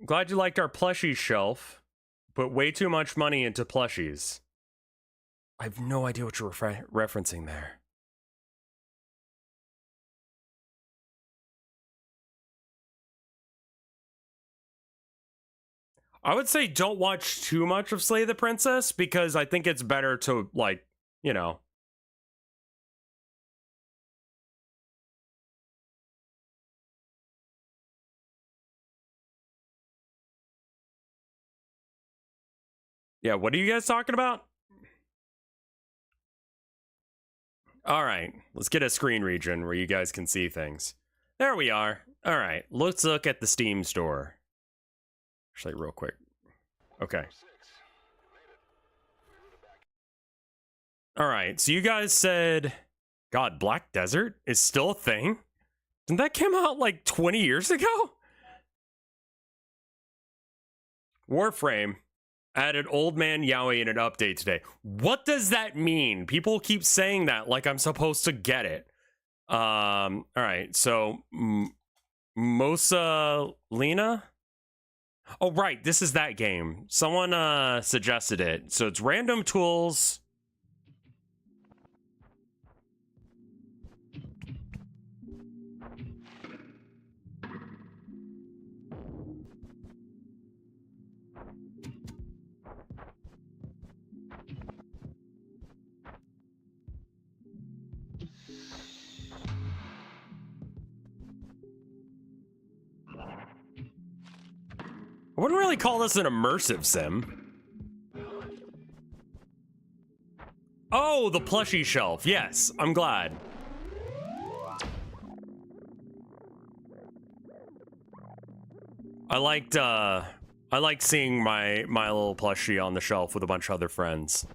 Glad you liked our plushie shelf. Put way too much money into plushies. I have no idea what you're referencing there. I would say don't watch too much of Slay the Princess, because I think it's better to, like, you know. Yeah, what are you guys talking about? All right, let's get a screen region where you guys can see things. There we are. All right, let's look at the Steam store. Actually, real quick. Okay. All right, so you guys said, God, Black Desert is still a thing? Didn't that come out like 20 years ago? Warframe added Old Man Yowie in an update today. What does that mean? People keep saying that like I'm supposed to get it. All right, so Mosa Lena? Oh, right, this is that game. Someone suggested it. So it's random tools. I wouldn't really call this an immersive sim. Oh, the plushie shelf. Yes, I'm glad. I liked seeing my little plushie on the shelf with a bunch of other friends.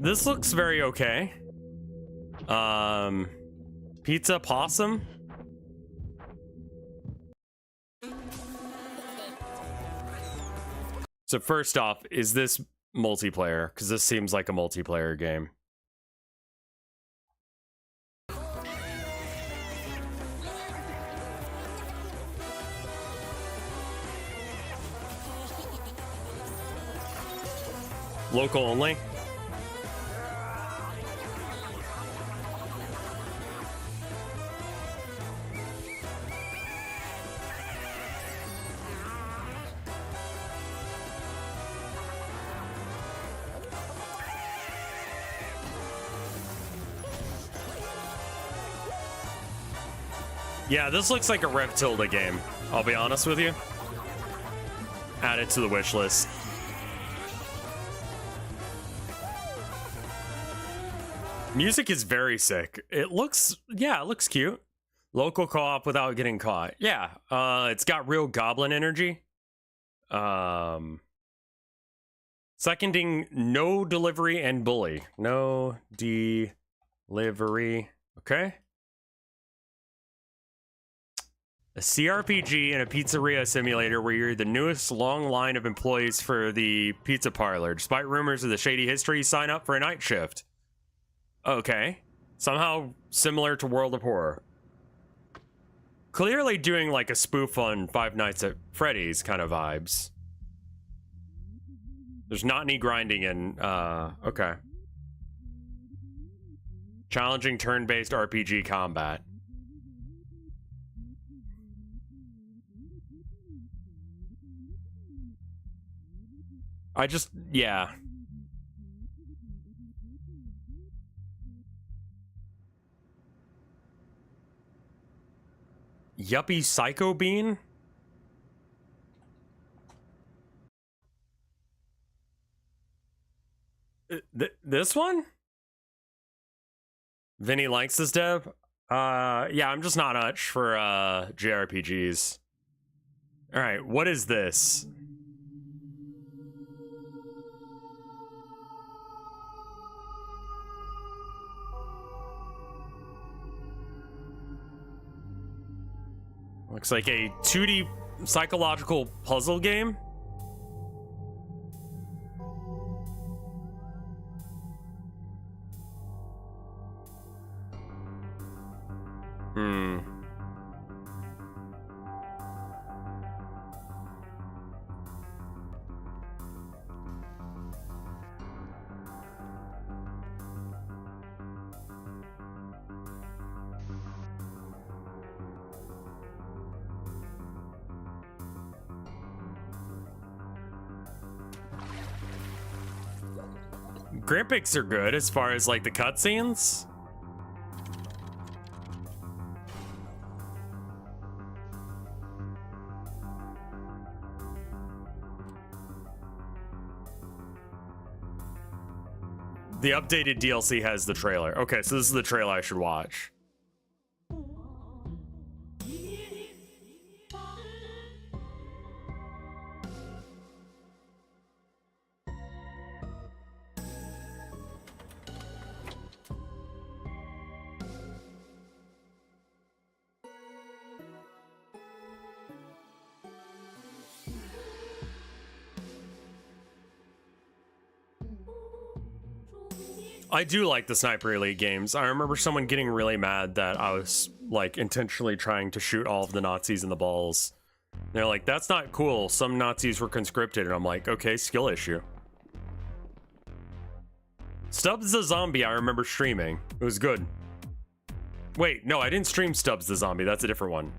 This looks very okay. Pizza Possum. So first off, is this multiplayer? Because this seems like a multiplayer game. Local only? Yeah, this looks like a Rev Tilda game, I'll be honest with you. Add it to the wish list. Music is very sick. It looks, yeah, it looks cute. Local co-op without getting caught. Yeah, it's got real goblin energy. Seconding no delivery and bully. No delivery. Okay. A CRPG and a pizzeria simulator where you're the newest long line of employees for the pizza parlor. Despite rumors of the shady history, sign up for a night shift. Okay. Somehow similar to World of Horror. Clearly doing like a spoof on Five Nights at Freddy's kind of vibes. There's not any grinding in, okay. Challenging turn-based RPG combat. Yeah. Yuppie Psycho Bean? This one? Vinny likes this dev? Yeah, I'm just not much for, JRPGs. Alright, what is this? Looks like a 2D psychological puzzle game. Hmm. Graphics are good as far as like the cutscenes. The updated DLC has the trailer. Okay, so this is the trailer I should watch. I do like the Sniper Elite games. I remember someone getting really mad that I was like intentionally trying to shoot all of the Nazis in the balls. They're like, that's not cool. Some Nazis were conscripted. And I'm like, okay, skill issue. Stubbs the Zombie, I remember streaming. It was good. Wait, no, I didn't stream Stubbs the Zombie. That's a different one.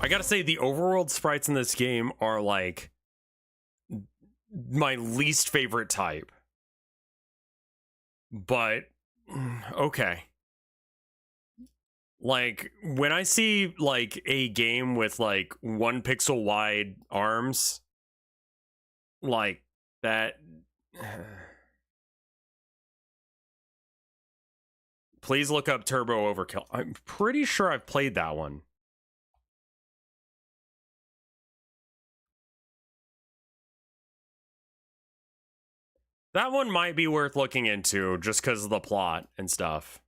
I gotta say, the overworld sprites in this game are like my least favorite type. But okay. Like when I see like a game with like 1 pixel wide arms, like that. Please look up Turbo Overkill. I'm pretty sure I've played that one. That one might be worth looking into just because of the plot and stuff.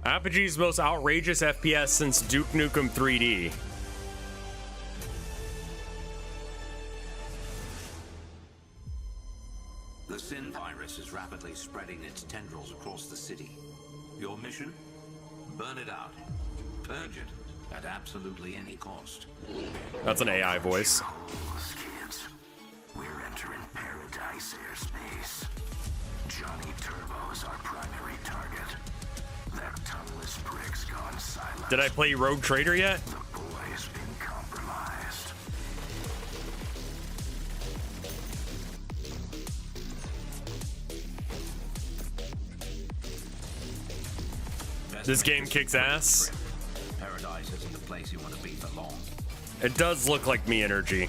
Apogee's most outrageous FPS since Duke Nukem 3D. The Sin virus is rapidly spreading its tendrils across the city. Your mission? Burn it out. Purge it at absolutely any cost. That's an AI voice. Kids, we're entering paradise airspace. Johnny Turbo is our primary target. That tongueless prick's gone silent. Did I play Rogue Trader yet? The boy's been compromised. This game kicks ass. Paradise isn't the place you want to be for long. It does look like me energy.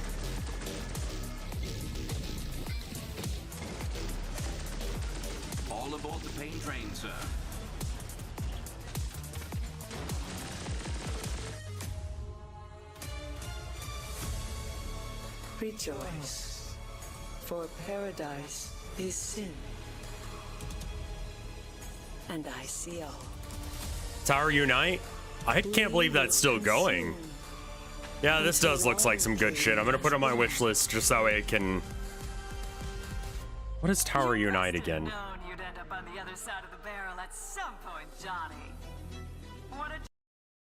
All aboard the pain train, sir. Rejoice, for paradise is sin, and I see all. Tower Unite? I can't believe that's still going. Yeah, this does look like some good shit. I'm gonna put it on my wish list just that way it can... What is Tower Unite again? Known you'd end up on the other side of the barrel at some point, Johnny. What a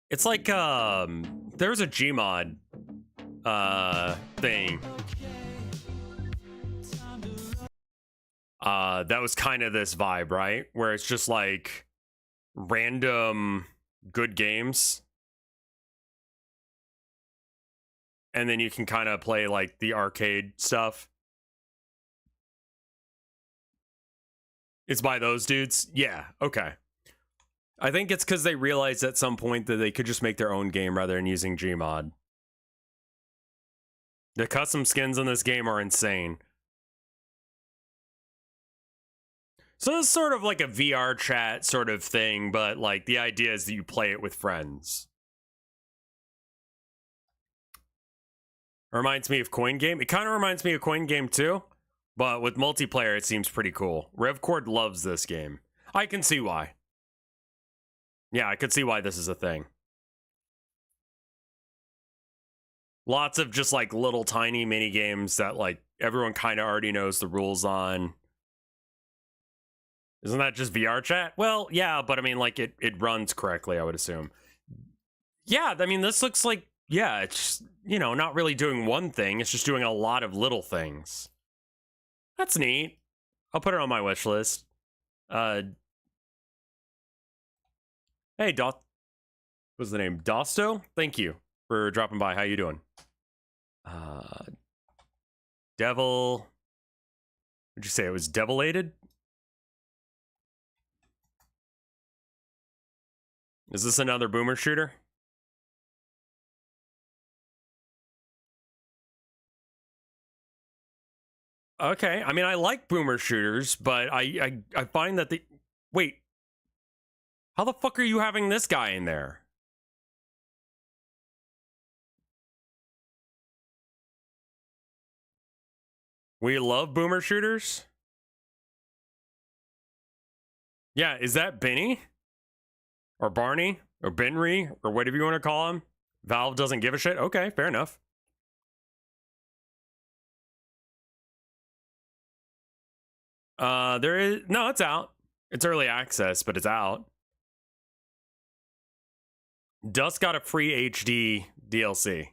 It's like, there's a Gmod, thing. That was kind of this vibe, right? Where it's just like random good games. And then you can kind of play like the arcade stuff. It's by those dudes? Yeah, okay. I think it's because they realized at some point that they could just make their own game rather than using Gmod. The custom skins in this game are insane. So it's sort of like a VR chat sort of thing, but like the idea is that you play it with friends. Reminds me of Coin Game. It kind of reminds me of Coin Game too, but with multiplayer it seems pretty cool. RevCord loves this game. I can see why. Yeah, I could see why this is a thing. Lots of just like little tiny mini games that like everyone kind of already knows the rules on. Isn't that just VR chat? Well, yeah, but I mean, like, it runs correctly, I would assume. Yeah, I mean, this looks like, yeah, it's, you know, not really doing one thing. It's just doing a lot of little things. That's neat. I'll put it on my wish list. Hey, what's the name? Dosto? Thank you for dropping by. How you doing? Devil. Would you say it was devilated? Is this another boomer shooter? Okay, I mean, I like boomer shooters, but I find that the... Wait. How the fuck are you having this guy in there? We love boomer shooters? Yeah, is that Benny? Or Barney? Or Benry? Or whatever you want to call him? Valve doesn't give a shit? Okay, fair enough. There is... No, it's out. It's early access, but it's out. Dust got a free HD DLC.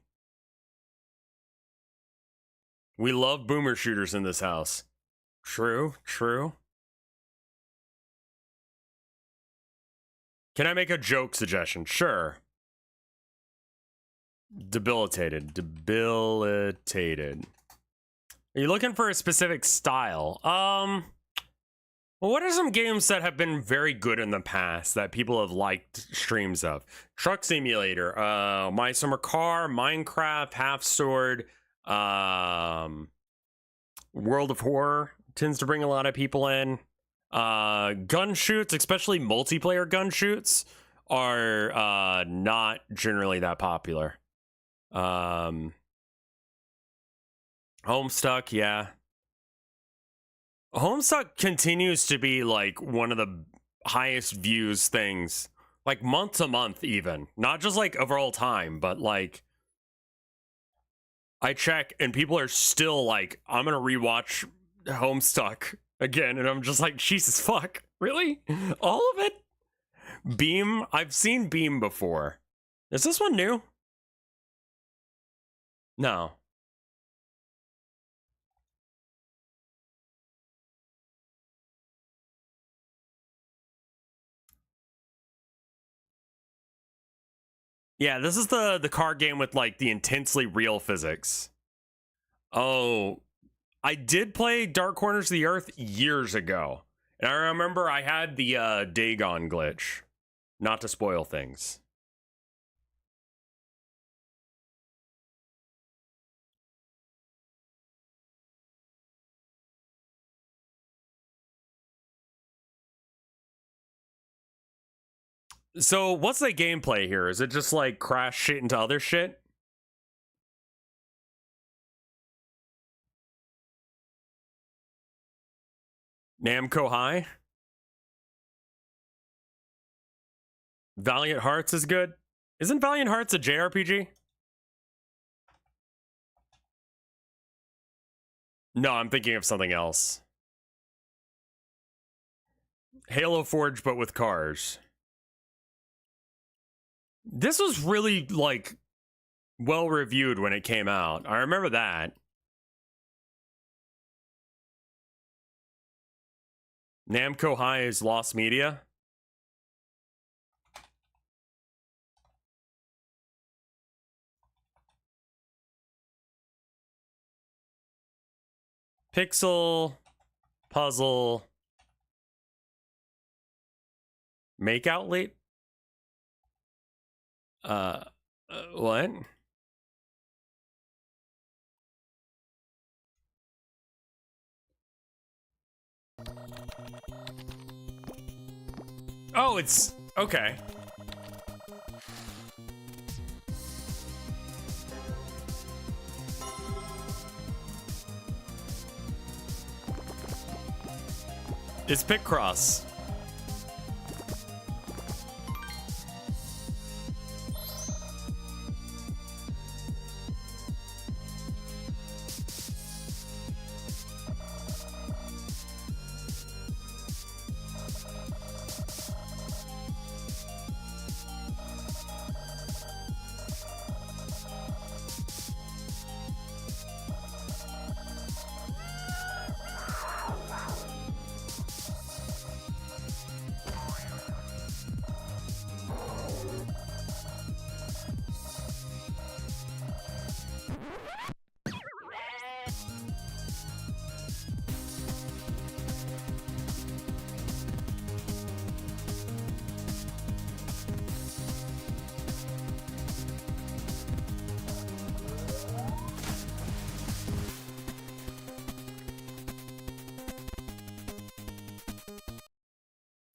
We love boomer shooters in this house. True, true. Can I make a joke suggestion? Sure. Debilitated. Debilitated. Are you looking for a specific style? Well, what are some games that have been very good in the past that people have liked streams of? Truck Simulator, My Summer Car, Minecraft, Half Sword, World of Horror tends to bring a lot of people in. Gun shoots, especially multiplayer gun shoots, are not generally that popular. Homestuck, yeah. Homestuck continues to be like one of the highest views things, like month to month even, not just like overall time, but like I check and people are still like, I'm gonna rewatch Homestuck again, and I'm just like, Jesus fuck, really? All of it? Beam? I've seen Beam before. Is this one new? No. Yeah, this is the car game with like the intensely real physics. Oh, I did play Dark Corners of the Earth years ago. And I remember I had the Dagon glitch. Not to spoil things. So what's the gameplay here? Is it just like crash shit into other shit? Namco High? Valiant Hearts is good. Isn't Valiant Hearts a JRPG? No, I'm thinking of something else. Halo Forge, but with cars. This was really, like, well reviewed when it came out. I remember that. Namco High is Lost Media. Pixel, puzzle, make out late. What? Oh, it's okay. It's Picross.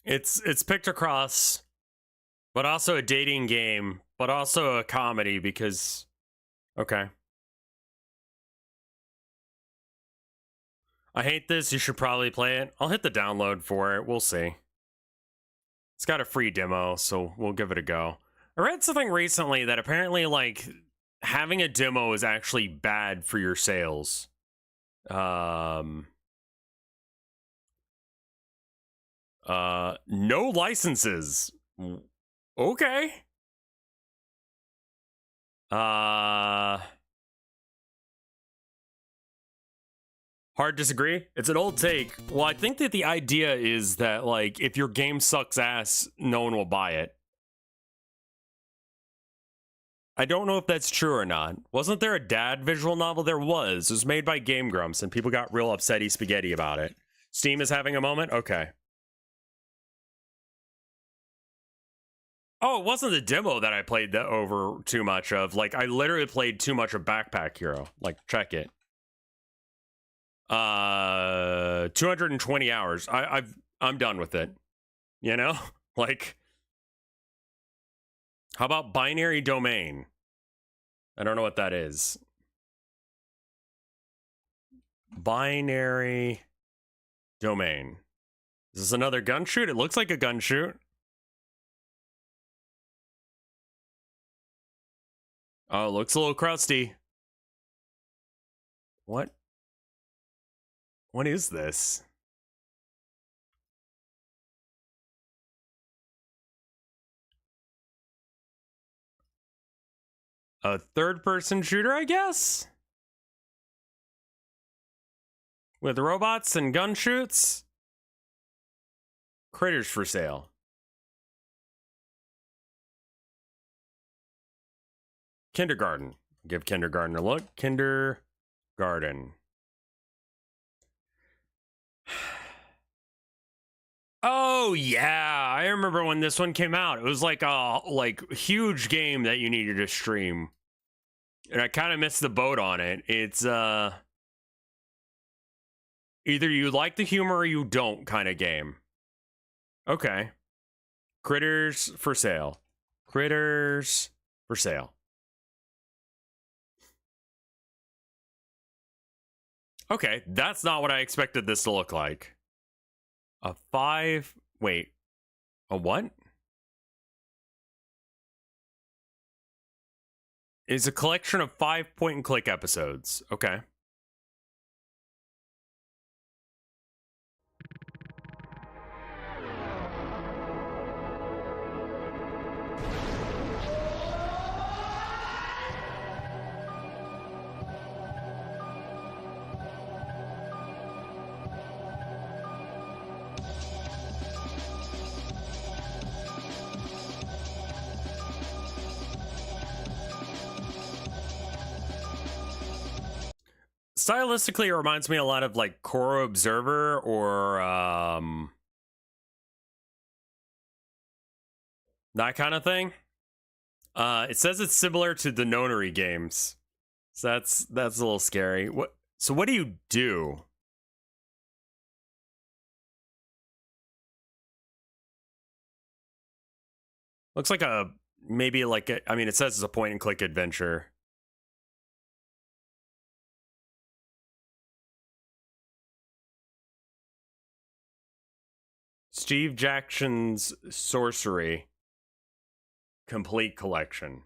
It's Pictocross, but also a dating game, but also a comedy because okay. I hate this, you should probably play it. I'll hit the download for it, we'll see. It's got a free demo, so we'll give it a go. I read something recently that apparently like having a demo is actually bad for your sales. No licenses. Okay. Hard disagree. It's an old take. Well, I think that the idea is that, like, if your game sucks ass, no one will buy it. I don't know if that's true or not. Wasn't there a dad visual novel? There was. It was made by Game Grumps, and people got real upsetty spaghetti about it. Steam is having a moment? Okay. Oh, it wasn't the demo that I played that over too much of. Like, I literally played too much of Backpack Hero. Like, check it. 220 hours. I'm done with it. You know? Like, how about Binary Domain? I don't know what that is. Binary Domain. Is this another gun shoot? It looks like a gun shoot. Oh, it looks a little crusty. What? What is this? A third-person shooter, I guess? With robots and gun shoots? Critters for sale. Kindergarten. Give Kindergarten a look. Kindergarten. Oh yeah, I remember when this one came out. It was like a huge game that you needed to stream. And I kind of missed the boat on it. It's either you like the humor or you don't kind of game. Okay. Critters for sale. Critters for sale. Okay, that's not what I expected this to look like. A what? It's a collection of 5 point-and-click episodes. Okay. Stylistically, it reminds me a lot of like Koro Observer or that kind of thing. It says it's similar to the Nonary games, so that's a little scary. What do you do? Looks like maybe like I mean, it says it's a point and click adventure. Steve Jackson's Sorcery Complete Collection.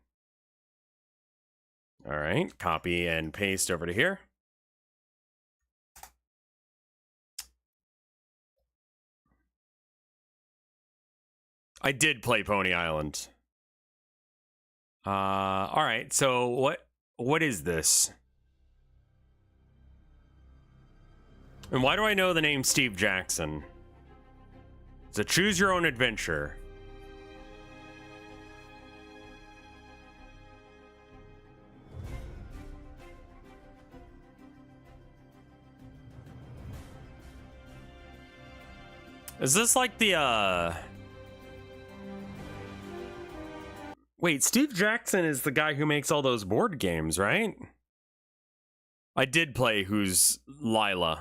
All right, copy and paste over to here. I did play Pony Island. All right, so what is this? And why do I know the name Steve Jackson? It's a choose your own adventure. Is this like the Wait, Steve Jackson is the guy who makes all those board games, right? I did play Who's Leela,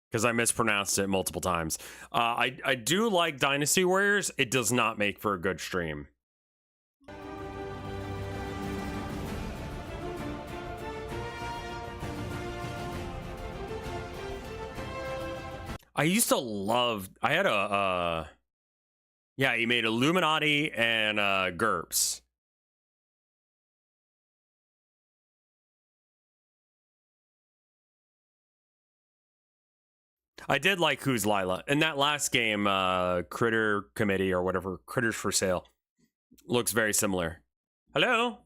because I mispronounced it multiple times. I do like Dynasty Warriors. It does not make for a good stream. I used to love... I had a... yeah, he made Illuminati and GURPS. I did like Who's Leela. And that last game, Critter Committee or whatever, Critters for Sale, looks very similar. Hello?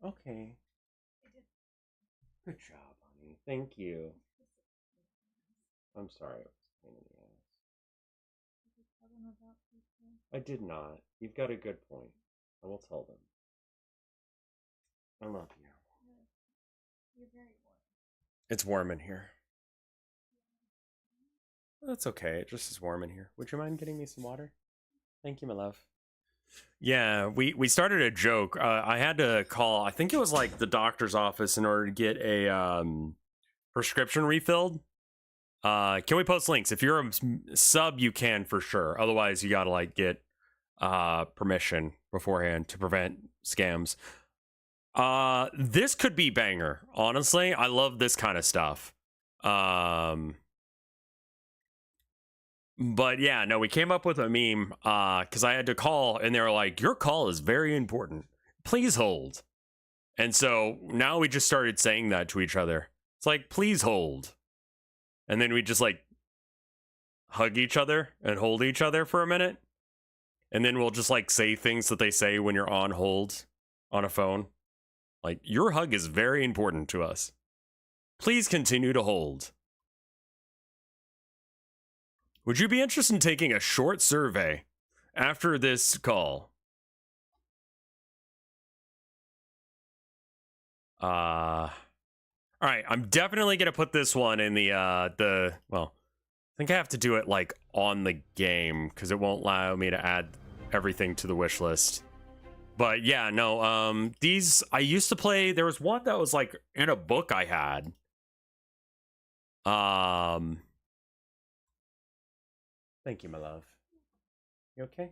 Okay. Good job, honey. Thank you. I'm sorry. It was a pain in the ass. I did not. You've got a good point. I will tell them. I love you. You're very warm. It's warm in here. That's okay. It just is warm in here. Would you mind getting me some water? Thank you, my love. Yeah, we started a joke. I had to call, I think it was like the doctor's office in order to get a prescription refilled. Can we post links? If you're a sub, you can for sure. Otherwise, you gotta like get permission beforehand to prevent scams. This could be banger. Honestly, I love this kind of stuff. But yeah, no, we came up with a meme because I had to call and they were like, your call is very important. Please hold. And so now we just started saying that to each other. It's like, please hold. And then we just like hug each other and hold each other for a minute. And then we'll just like say things that they say when you're on hold on a phone. Like, your hug is very important to us. Please continue to hold. Would you be interested in taking a short survey after this call? All right, I'm definitely gonna put this one in the well, I think I have to do it like on the game because it won't allow me to add everything to the wish list. But yeah, no, these I used to play. There was one that was like in a book I had. Thank you, my love. You okay?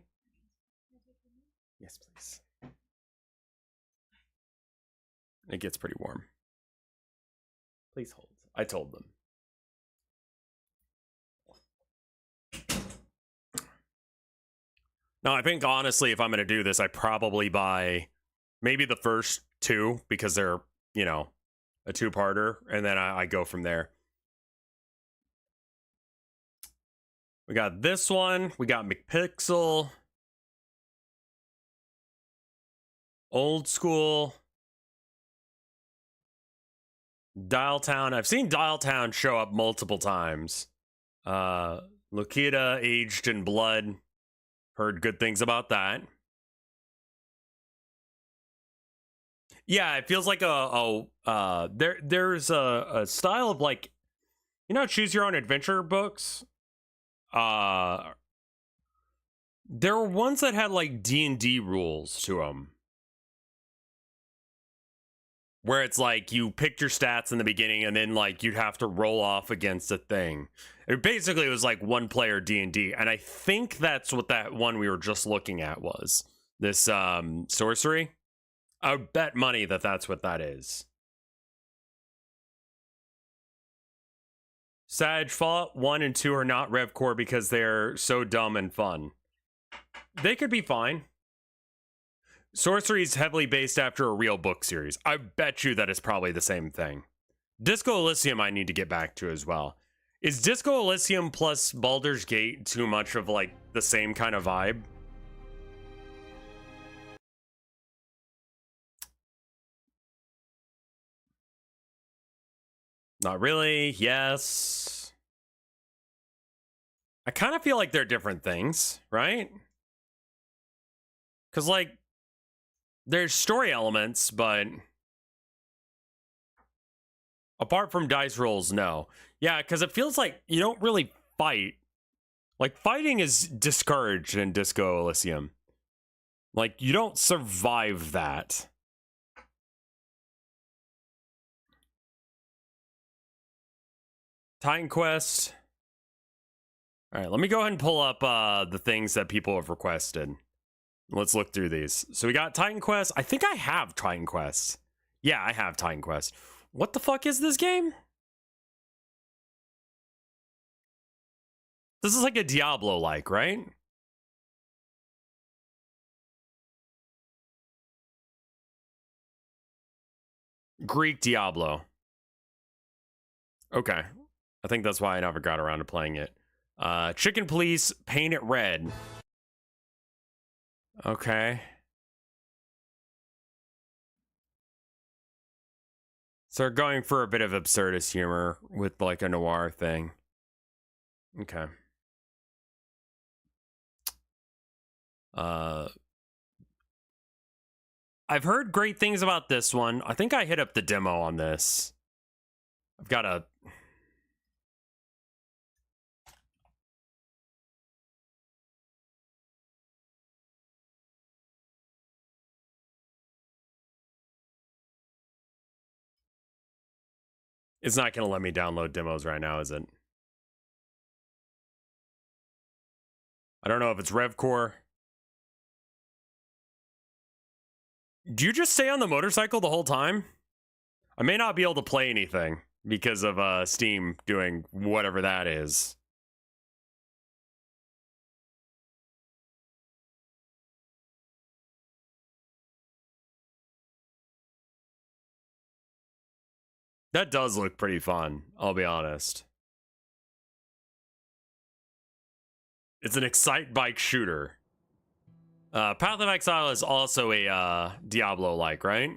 Yes, please. It gets pretty warm. Please hold. I told them. No, I think honestly, if I'm going to do this, I probably buy maybe the first two because they're, you know, a two-parter, and then I go from there. We got this one. We got Mick Pixel. Old School. Dial Town. I've seen Dial Town show up multiple times. Lokita, Aged in Blood. Heard good things about that. Yeah, it feels like there's a style of like, you know, choose your own adventure books. There were ones that had like D&D rules to them. where it's like you picked your stats in the beginning and then like you'd have to roll off against a thing. It basically was like one player D&D, and I think that's what that one we were just looking at was. This sorcery. I would bet money that that's what that is. Sag, Fallout 1 and 2 are not RevCore because they're so dumb and fun. They could be fine. Sorcery is heavily based after a real book series. I bet you that it's probably the same thing. Disco Elysium I need to get back to as well. Is Disco Elysium plus Baldur's Gate too much of like the same kind of vibe? Not really. Yes. I kind of feel like they're different things, right? Because, like, there's story elements, but apart from dice rolls, no. Yeah, because it feels like you don't really fight. Like, fighting is discouraged in Disco Elysium. Like, you don't survive that. Titan Quest. All right, let me go ahead and pull up the things that people have requested. Let's look through these. So we got Titan Quest. I think I have Titan Quest. Yeah, I have Titan Quest. What the fuck is this game? This is like a Diablo-like, right? Greek Diablo. Okay. I think that's why I never got around to playing it. Chicken Police, Paint It Red. Okay. So they're going for a bit of absurdist humor with like a noir thing. Okay. I've heard great things about this one. I think I hit up the demo on this. I've got a... It's not going to let me download demos right now, is it? I don't know if it's RevCore. Do you just stay on the motorcycle the whole time? I may not be able to play anything because of Steam doing whatever that is. That does look pretty fun, I'll be honest. It's an Excite bike shooter. Path of Exile is also a Diablo-like, right?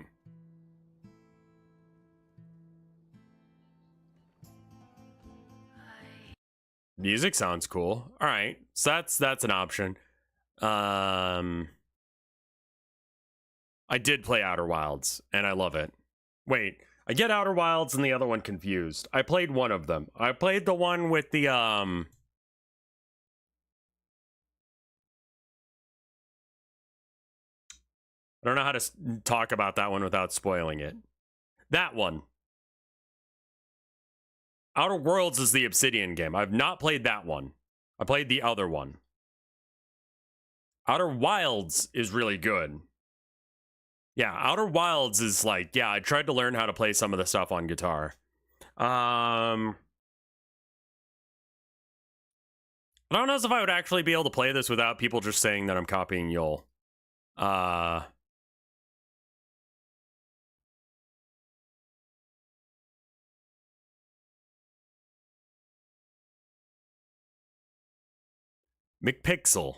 Music sounds cool. All right, so that's an option. I did play Outer Wilds, and I love it. Wait, I get Outer Wilds and the other one confused. I played one of them. I played the one with the I don't know how to talk about that one without spoiling it. That one. Outer Worlds is the Obsidian game. I've not played that one. I played the other one. Outer Wilds is really good. Yeah, Outer Wilds is like, yeah, I tried to learn how to play some of the stuff on guitar. I don't know if I would actually be able to play this without people just saying that I'm copying Yul. Mick Pixel.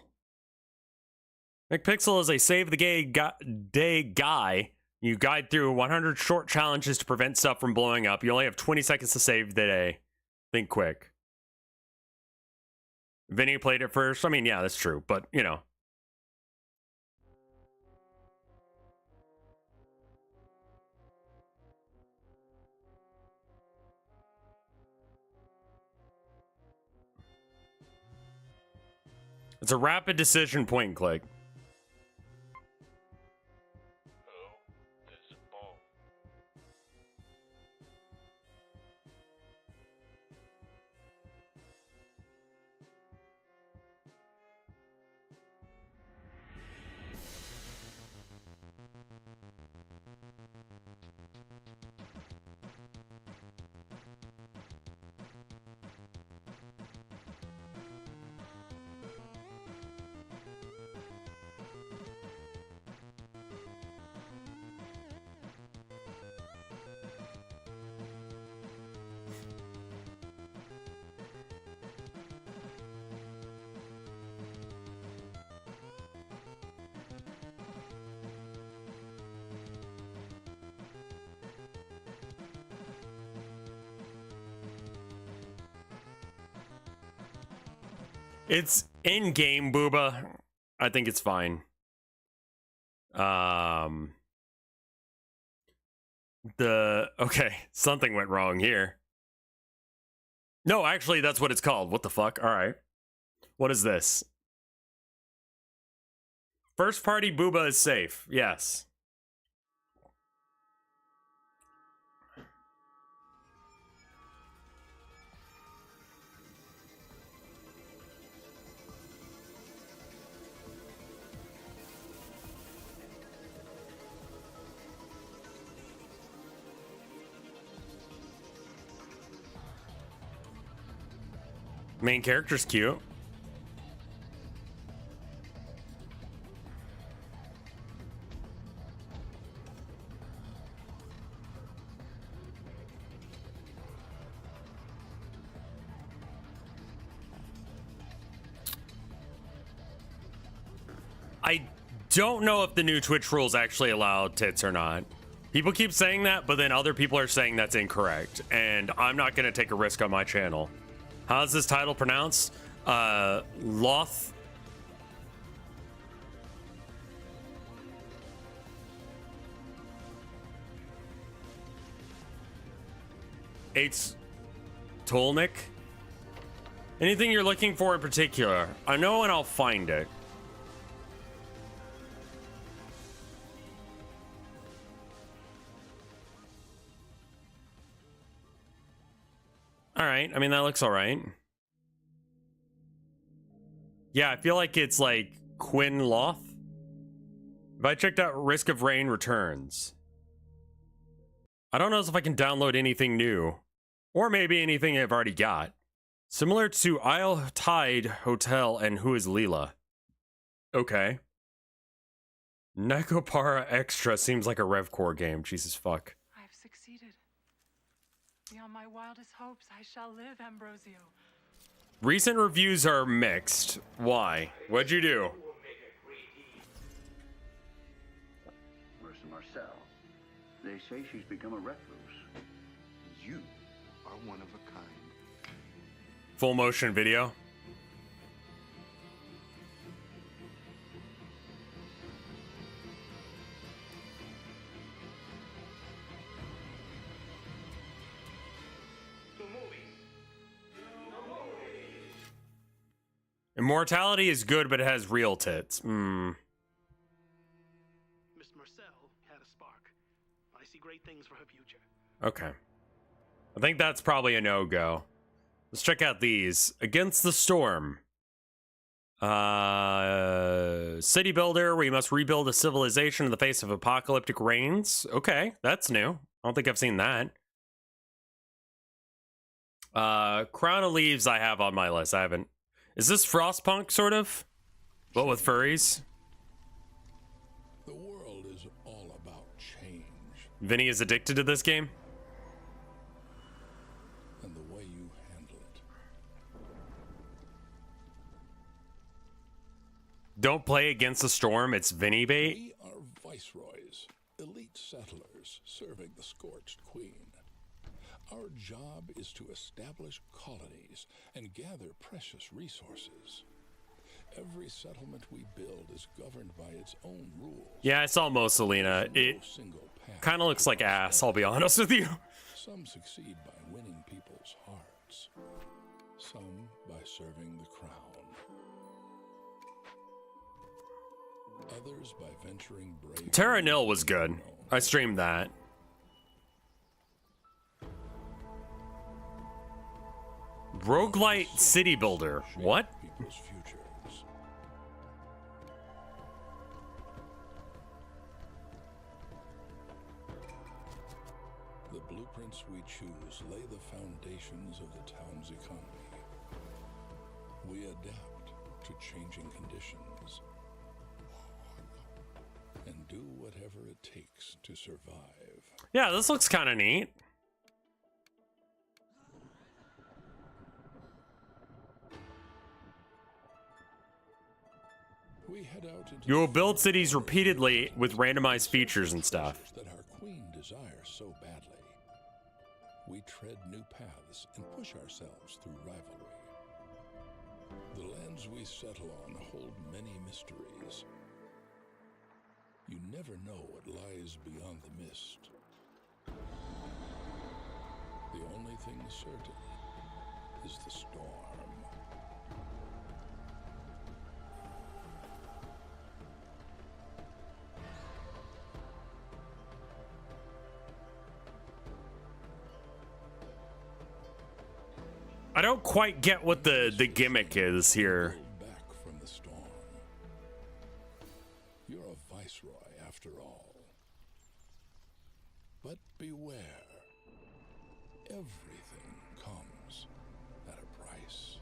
Mick Pixel is a save-the-day guy. You guide through 100 short challenges to prevent stuff from blowing up. You only have 20 seconds to save the day. Think quick. Vinny played it first. I mean, yeah, that's true, but, you know. It's a rapid decision point and click. Hello, this is Paul. It's in-game, Booba. I think it's fine. Okay, something went wrong here. No, actually, that's what it's called. What the fuck? All right. What is this? First party Booba is safe. Yes. Main character's cute. I don't know if the new Twitch rules actually allow tits or not. People keep saying that, but then other people are saying that's incorrect, and I'm not going to take a risk on my channel. How's this title pronounced? Loth. It's Tolnik. Anything you're looking for in particular? I know and I'll find it. All right. I mean, that looks all right. Yeah, I feel like it's like Quinn Loth. If I checked out Risk of Rain Returns. I don't know if I can download anything new. Or maybe anything I've already got. Similar to Isle Tide Hotel and Who is Leela? Okay. Necopara Extra seems like a RevCore game. Jesus fuck. I've succeeded. Beyond my wildest hopes, I shall live, Ambrosio. Recent reviews are mixed. Why? What'd you do? Where's Marcel? They say she's become a recluse. You are one of a kind. Full motion video. Immortality is good, but it has real tits. Miss Marcel had a spark. I see great things for her future. Okay. I think that's probably a no-go. Let's check out these. Against the Storm. City Builder, where you must rebuild a civilization in the face of apocalyptic rains. Okay, that's new. I don't think I've seen that. Crown of Leaves I have on my list. I haven't. Is this Frostpunk, sort of? But with furries? The world is all about change. Vinny is addicted to this game? And the way you handle it. Don't play Against the Storm, it's Vinny bait? We are viceroys, elite settlers serving the scorched queen. Our job is to establish colonies and gather precious resources. Every settlement we build is governed by its own rules. Yeah, I saw Mussolina. It kind of looks like ass, I'll be honest with you. Some succeed by winning people's hearts. Some by serving the crown. Others by venturing brave. Terra Nil was good. I streamed that. Roguelite City Builder. What? People's futures. The blueprints we choose lay the foundations of the town's economy. We adapt to changing conditions and do whatever it takes to survive. Yeah, this looks kind of neat. We head out into You will build cities repeatedly with randomized features and stuff. that our queen desires so badly. We tread new paths and push ourselves through rivalry. The lands we settle on hold many mysteries. You never know what lies beyond the mist. The only thing certain is the storm. I don't quite get what the gimmick is here. Back from the storm. You're a viceroy after all. But beware. Everything comes at a price.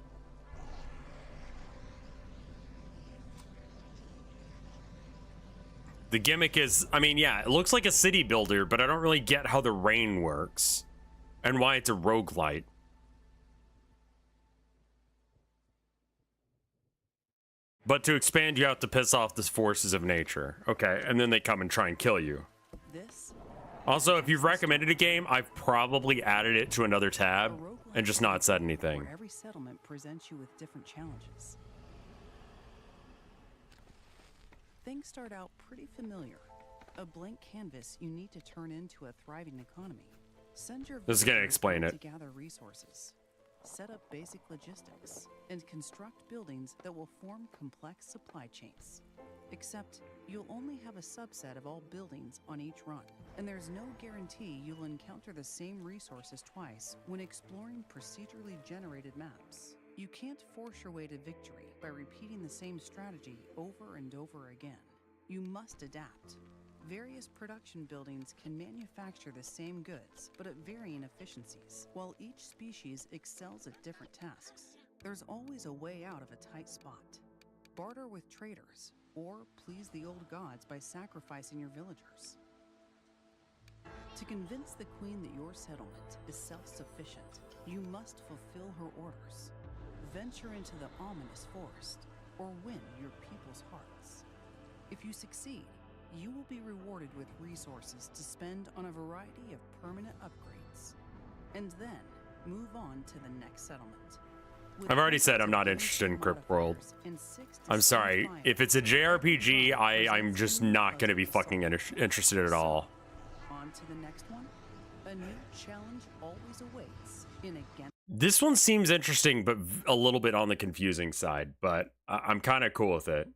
The gimmick is, I mean, yeah, it looks like a city builder, but I don't really get how the rain works and why it's a roguelite. But to expand, you have to piss off the forces of nature. Okay, and then they come and try and kill you. Also, if you've recommended a game, I've probably added it to another tab and just not said anything. Where every settlement presents you with different challenges. Things start out pretty familiar. A blank canvas you need to turn into a thriving economy. Send your This is gonna explain it. to gather resources, set up basic logistics, and construct buildings that will form complex supply chains. Except, you'll only have a subset of all buildings on each run, and there's no guarantee you'll encounter the same resources twice when exploring procedurally generated maps. You can't force your way to victory by repeating the same strategy over and over again. You must adapt. Various production buildings can manufacture the same goods, but at varying efficiencies, while each species excels at different tasks. There's always a way out of a tight spot. Barter with traders, or please the old gods by sacrificing your villagers. To convince the queen that your settlement is self-sufficient, you must fulfill her orders. Venture into the ominous forest, or win your people's hearts. If you succeed, you will be rewarded with resources to spend on a variety of permanent upgrades, and then move on to the next settlement. I've already said I'm not interested in Crypt World. I'm sorry. If it's a JRPG, I'm just not going to be fucking interested at all. On to the next one. A new challenge always awaits in again. This one seems interesting, but a little bit on the confusing side, but I'm kind of cool with it.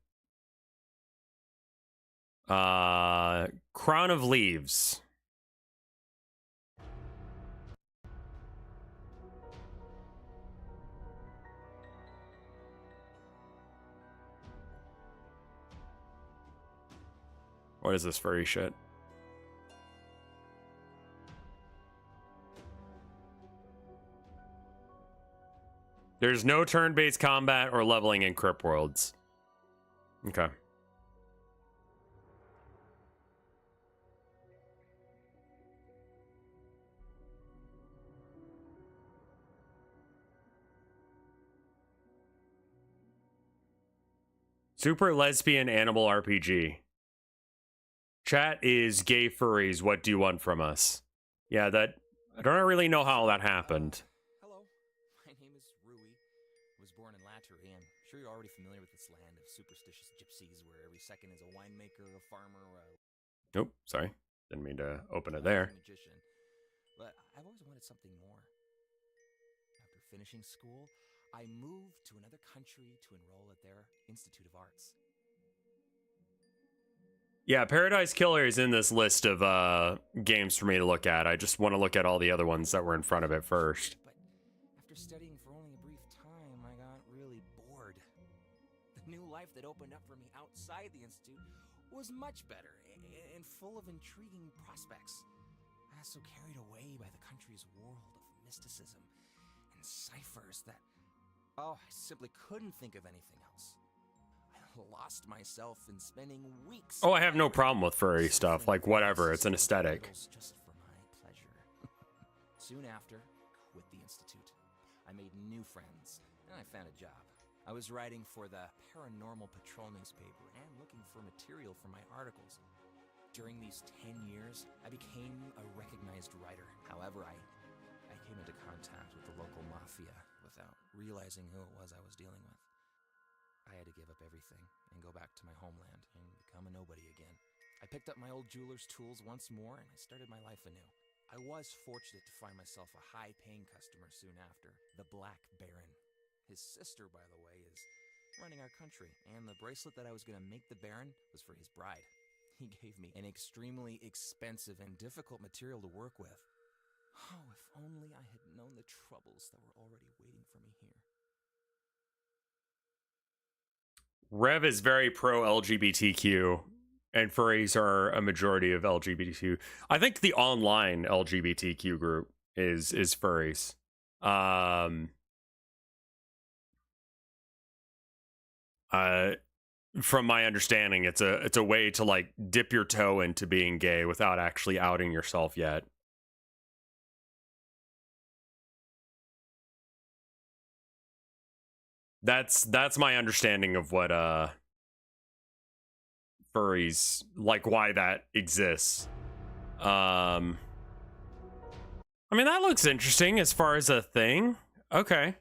Crown of Leaves. What is this furry shit? There's no turn-based combat or leveling in Crypt Worlds. Okay. Super lesbian animal RPG. Chat is gay furries. What do you want from us? Yeah, that I don't really know how that happened. Hello, my name is Rui. I was born in Lattery. I'm sure you're already familiar with this land of superstitious gypsies, where every second is a winemaker, a farmer, Nope, sorry, didn't mean to open it there. Magician. But I've always wanted something more. After finishing school, I moved to another country to enroll at their Institute of Arts. Yeah, Paradise Killer is in this list of games for me to look at. I just want to look at all the other ones that were in front of it first. But after studying for only a brief time, I got really bored. The new life that opened up for me outside the Institute was much better and full of intriguing prospects. I got so carried away by the country's world of mysticism and ciphers that, I simply couldn't think of anything else. Lost myself in spending weeks. Oh, I have no problem with furry stuff. Like, whatever, it's an aesthetic. Just for my pleasure. Soon after, quit the Institute. I made new friends, and I found a job. I was writing for the Paranormal Patrol newspaper and looking for material for my articles. During these 10 years, I became a recognized writer. However, I came into contact with the local mafia without realizing who it was I was dealing with. I had to give up everything and go back to my homeland and become a nobody again. I picked up my old jeweler's tools once more and I started my life anew. I was fortunate to find myself a high-paying customer soon after, the Black Baron. His sister, by the way, is running our country, and the bracelet that I was going to make the Baron was for his bride. He gave me an extremely expensive and difficult material to work with. Oh, if only I had known the troubles that were already waiting for me here. Rev is very pro LGBTQ, and furries are a majority of LGBTQ. I think the online LGBTQ group is furries. From my understanding, it's a way to like dip your toe into being gay without actually outing yourself yet. That's my understanding of what furries, like why that exists. I mean, that looks interesting as far as a thing. Okay.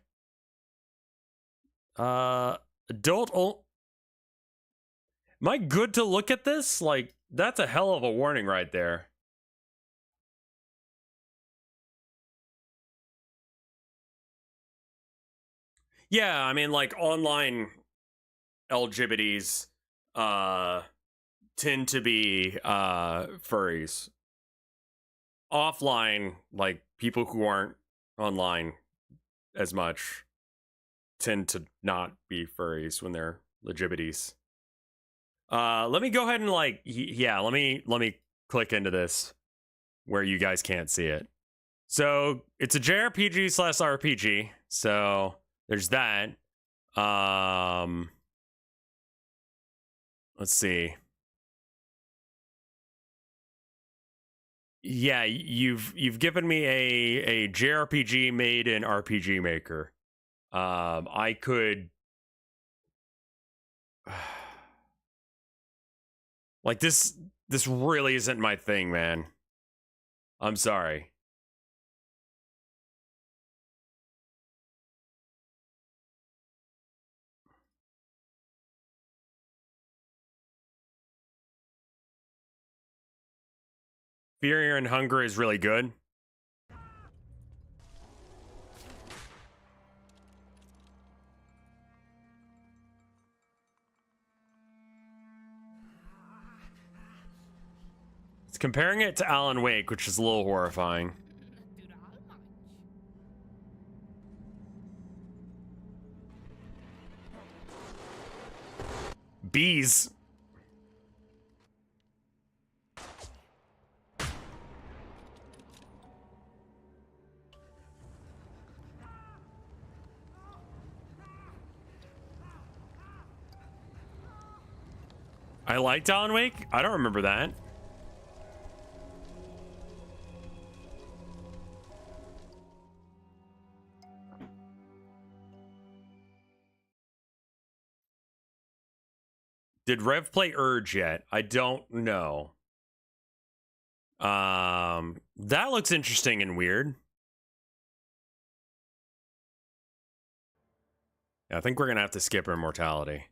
Adult. Am I good to look at this? Like, that's a hell of a warning right there. Yeah, I mean, like, online LGBTs tend to be furries. Offline, like, people who aren't online as much tend to not be furries when they're LGBTs. Let me go ahead and like, yeah, let me click into this where you guys can't see it. So it's a JRPG / RPG. So there's that. Let's see. Yeah, you've given me a JRPG made in RPG Maker. I could like this really isn't my thing, man. I'm sorry. Fear and Hunger is really good. It's comparing it to Alan Wake, which is a little horrifying. Bees. I liked Alan Wake? I don't remember that. Did Rev play Urge yet? I don't know. That looks interesting and weird. I think we're gonna have to skip Immortality.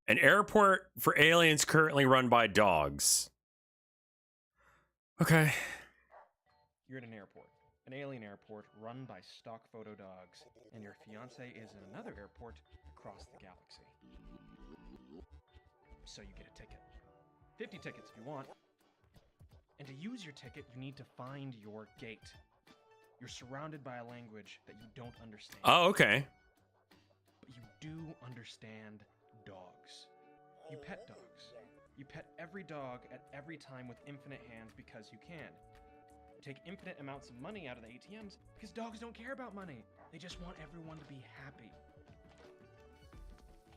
An airport for aliens currently run by dogs. Okay. You're at an airport, an alien airport run by stock photo dogs, and your fiance is in another airport across the galaxy. So you get a ticket. 50 tickets if you want. And to use your ticket, you need to find your gate. You're surrounded by a language that you don't understand. Oh, okay. But you do understand dogs. You pet dogs. You pet every dog at every time with infinite hands because you can. You take infinite amounts of money out of the ATMs because dogs don't care about money. They just want everyone to be happy.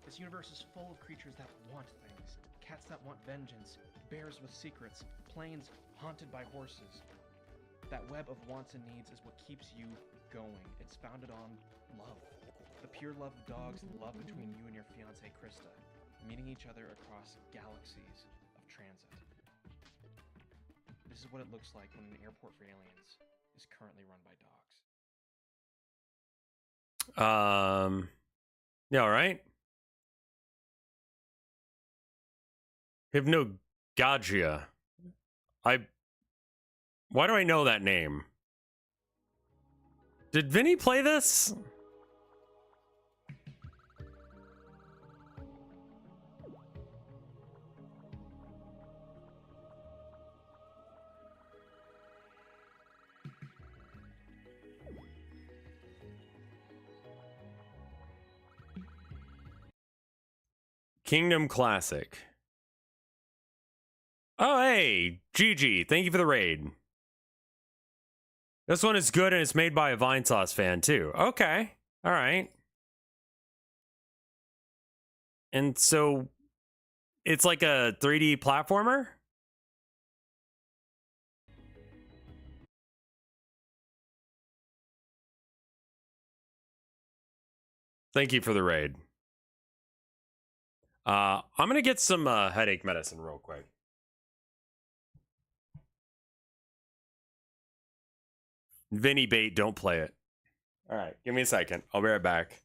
This universe is full of creatures that want things. Cats that want vengeance, bears with secrets, planes haunted by horses. That web of wants and needs is what keeps you going. It's founded on love. The pure love of dogs and love between you and your fiancée Krista, meeting each other across galaxies of transit. This is what it looks like when an airport for aliens is currently run by dogs. Yeah, all right. GRGA. Why do I know that name? Did Vinny play this? Kingdom Classic. Oh, hey, GG. Thank you for the raid. This one is good and it's made by a Vinesauce fan too. Okay. All right. And so it's like a 3D platformer? Thank you for the raid. I'm going to get some headache medicine real quick. Vinny bait, don't play it. All right, give me a second. I'll be right back.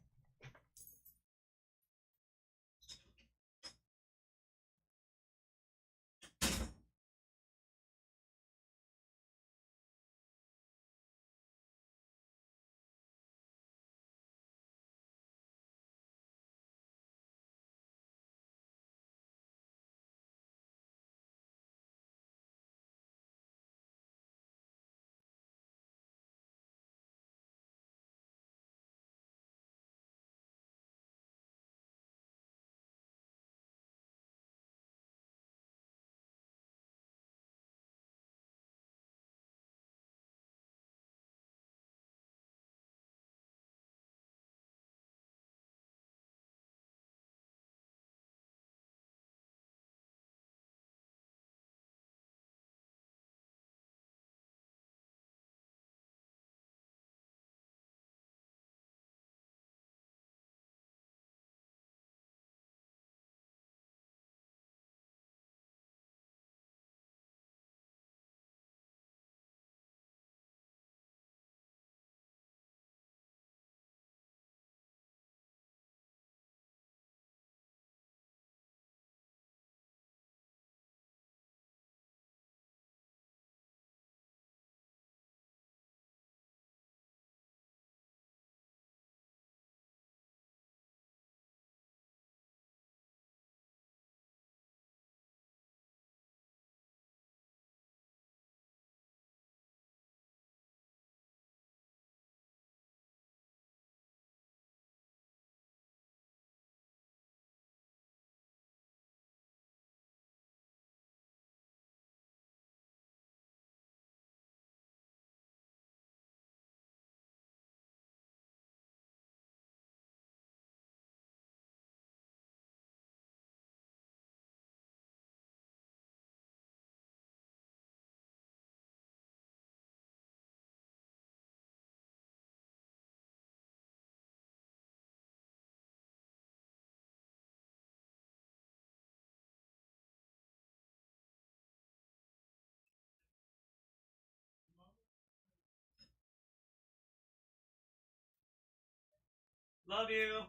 Love you.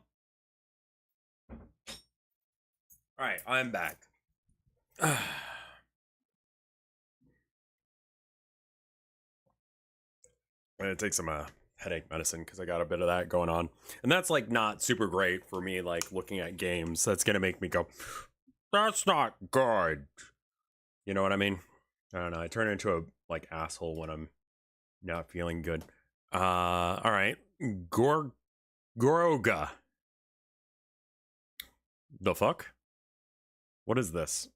All right, I'm back. I'm gonna take some headache medicine because I got a bit of that going on, and that's like not super great for me. Like looking at games, that's gonna make me go, "That's not good." You know what I mean? I don't know. I turn into a like asshole when I'm not feeling good. All right, GRGA. The fuck? What is this?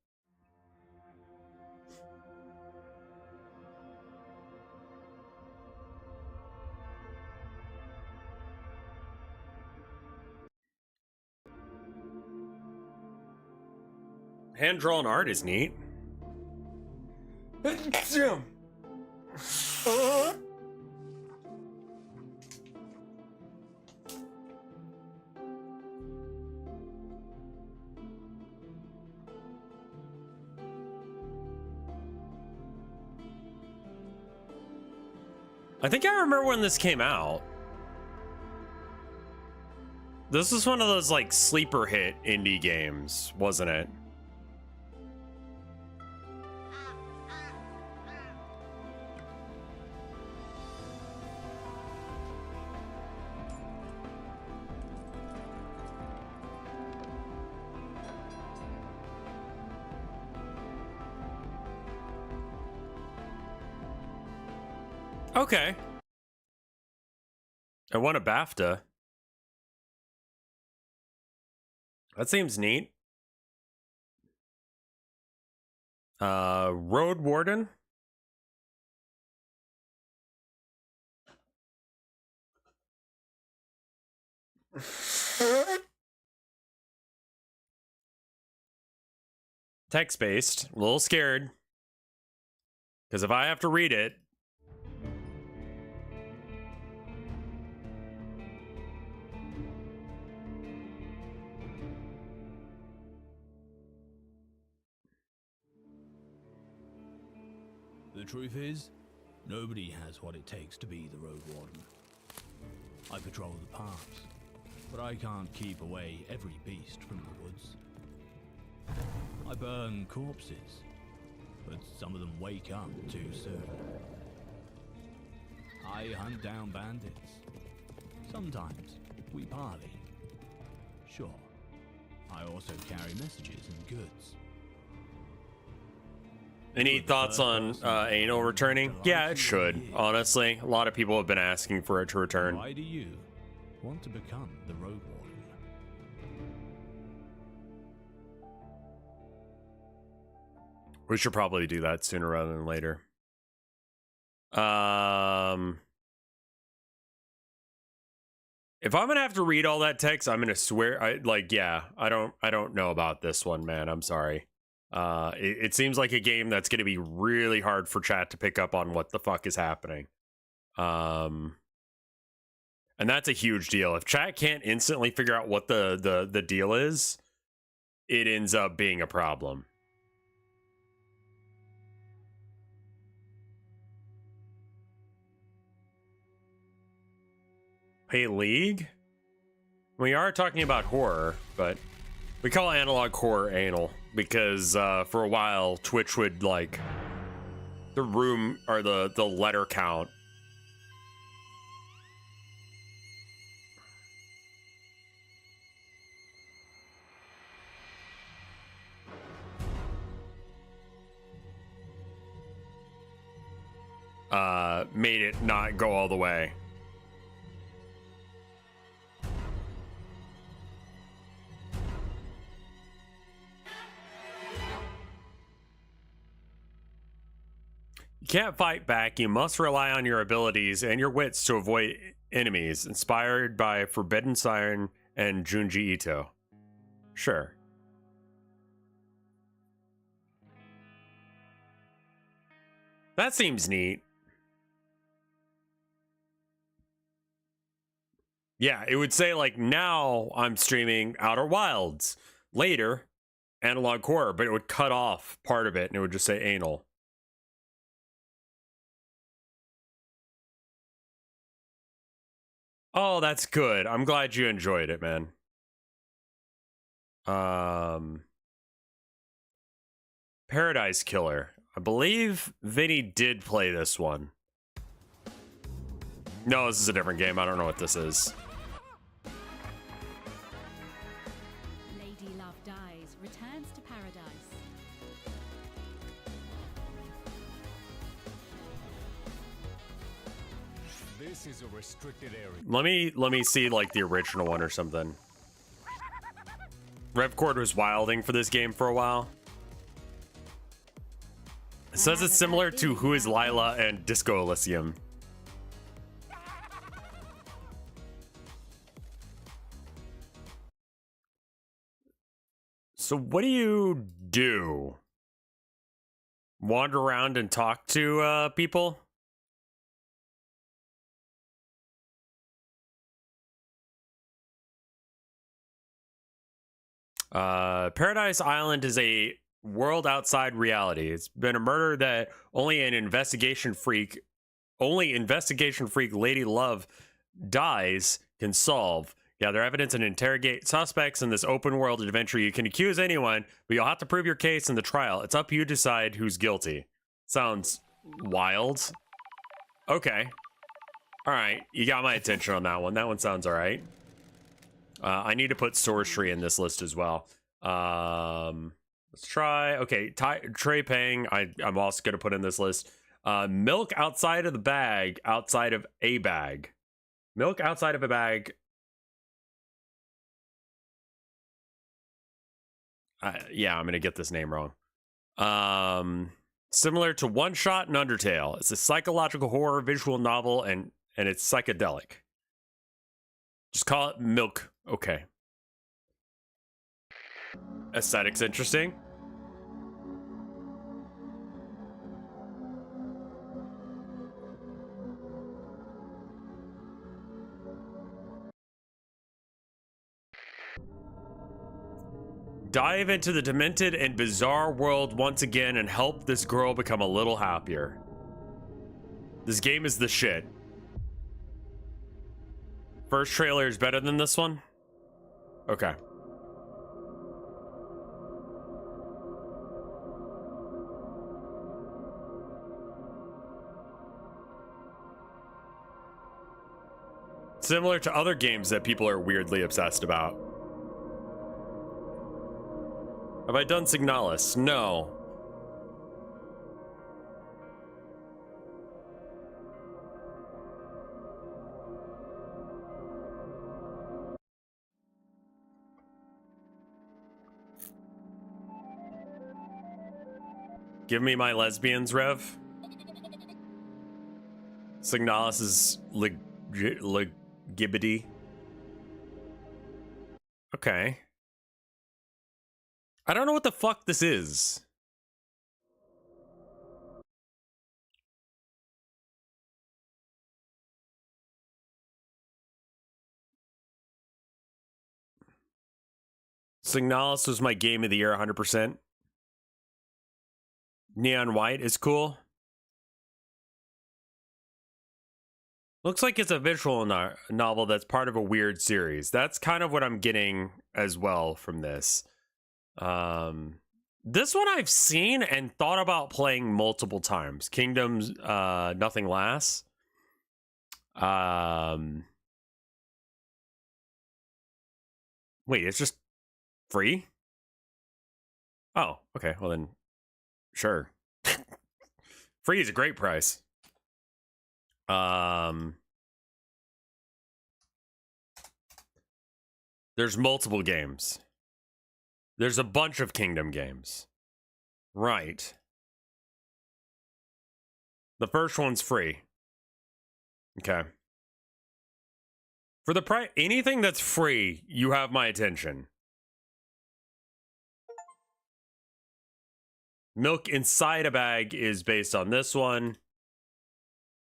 Hand-drawn art is neat. I think I remember when this came out. This was one of those like sleeper hit indie games, wasn't it? Okay. I won a BAFTA. That seems neat. Road Warden. Text-based. A little scared. Because if I have to read it... The truth is, nobody has what it takes to be the Road Warden. I patrol the paths, but I can't keep away every beast from the woods. I burn corpses, but some of them wake up too soon. I hunt down bandits. Sometimes we parley. Sure, I also carry messages and goods. Any thoughts on anal returning? Yeah, it should, honestly. A lot of people have been asking for it to return. Why do you want to become the Road Warden? We should probably do that sooner rather than later. If I'm gonna have to read all that text, I'm gonna swear. I don't know about this one, man. I'm sorry. It seems like a game that's going to be really hard for chat to pick up on what the fuck is happening. And that's a huge deal. If chat can't instantly figure out what the deal is, it ends up being a problem. Hey, League? We are talking about horror, but we call analog horror anal because for a while Twitch would like the room or the letter count made it not go all the way. You can't fight back. You must rely on your abilities and your wits to avoid enemies. Inspired by Forbidden Siren and Junji Ito. Sure. That seems neat. Yeah, it would say like now I'm streaming Outer Wilds. Later, analog horror, but it would cut off part of it and it would just say anal. Oh, that's good. I'm glad you enjoyed it, man. Paradise Killer. I believe Vinny did play this one. No, this is a different game. I don't know what this is. Lady Love Dies returns to paradise. This is a restricted area. Let me see like the original one or something. RevCord was wilding for this game for a while. It says it's similar to Who is Leela and Disco Elysium. So what do you do? Wander around and talk to people? Paradise Island is a world outside reality. It's been a murder that only investigation freak Lady Love Dies can solve. Gather evidence and interrogate suspects in this open world adventure. You can accuse anyone, but you'll have to prove your case in the trial. It's up to you to decide who's guilty. Sounds wild. Okay. All right. You got my attention on that one. That one sounds all right. I need to put sorcery in this list as well. Let's try. Okay. Trey Pang. I'm also going to put in this list. Milk outside of the bag, outside of a bag. Milk outside of a bag. Yeah, I'm gonna get this name wrong. Similar to One Shot and Undertale. It's a psychological horror visual novel and it's psychedelic. Just call it Milk. Okay. Aesthetics interesting. Dive into the demented and bizarre world once again and help this girl become a little happier. This game is the shit. First trailer is better than this one? Okay. Similar to other games that people are weirdly obsessed about. Have I done Signalis? No. Give me my lesbians, Rev. Signalis is gibbity. Okay. I don't know what the fuck this is. Signalis was my game of the year 100%. Neon White is cool. Looks like it's a visual novel that's part of a weird series. That's kind of what I'm getting as well from this. This one I've seen and thought about playing multiple times. Kingdoms, Nothing Lasts. Wait, it's just free? Oh, okay. Well then, sure. Free is a great price. There's multiple games. There's a bunch of Kingdom games. Right. The first one's free. Okay. For the price, anything that's free, you have my attention. Milk inside a bag is based on this one.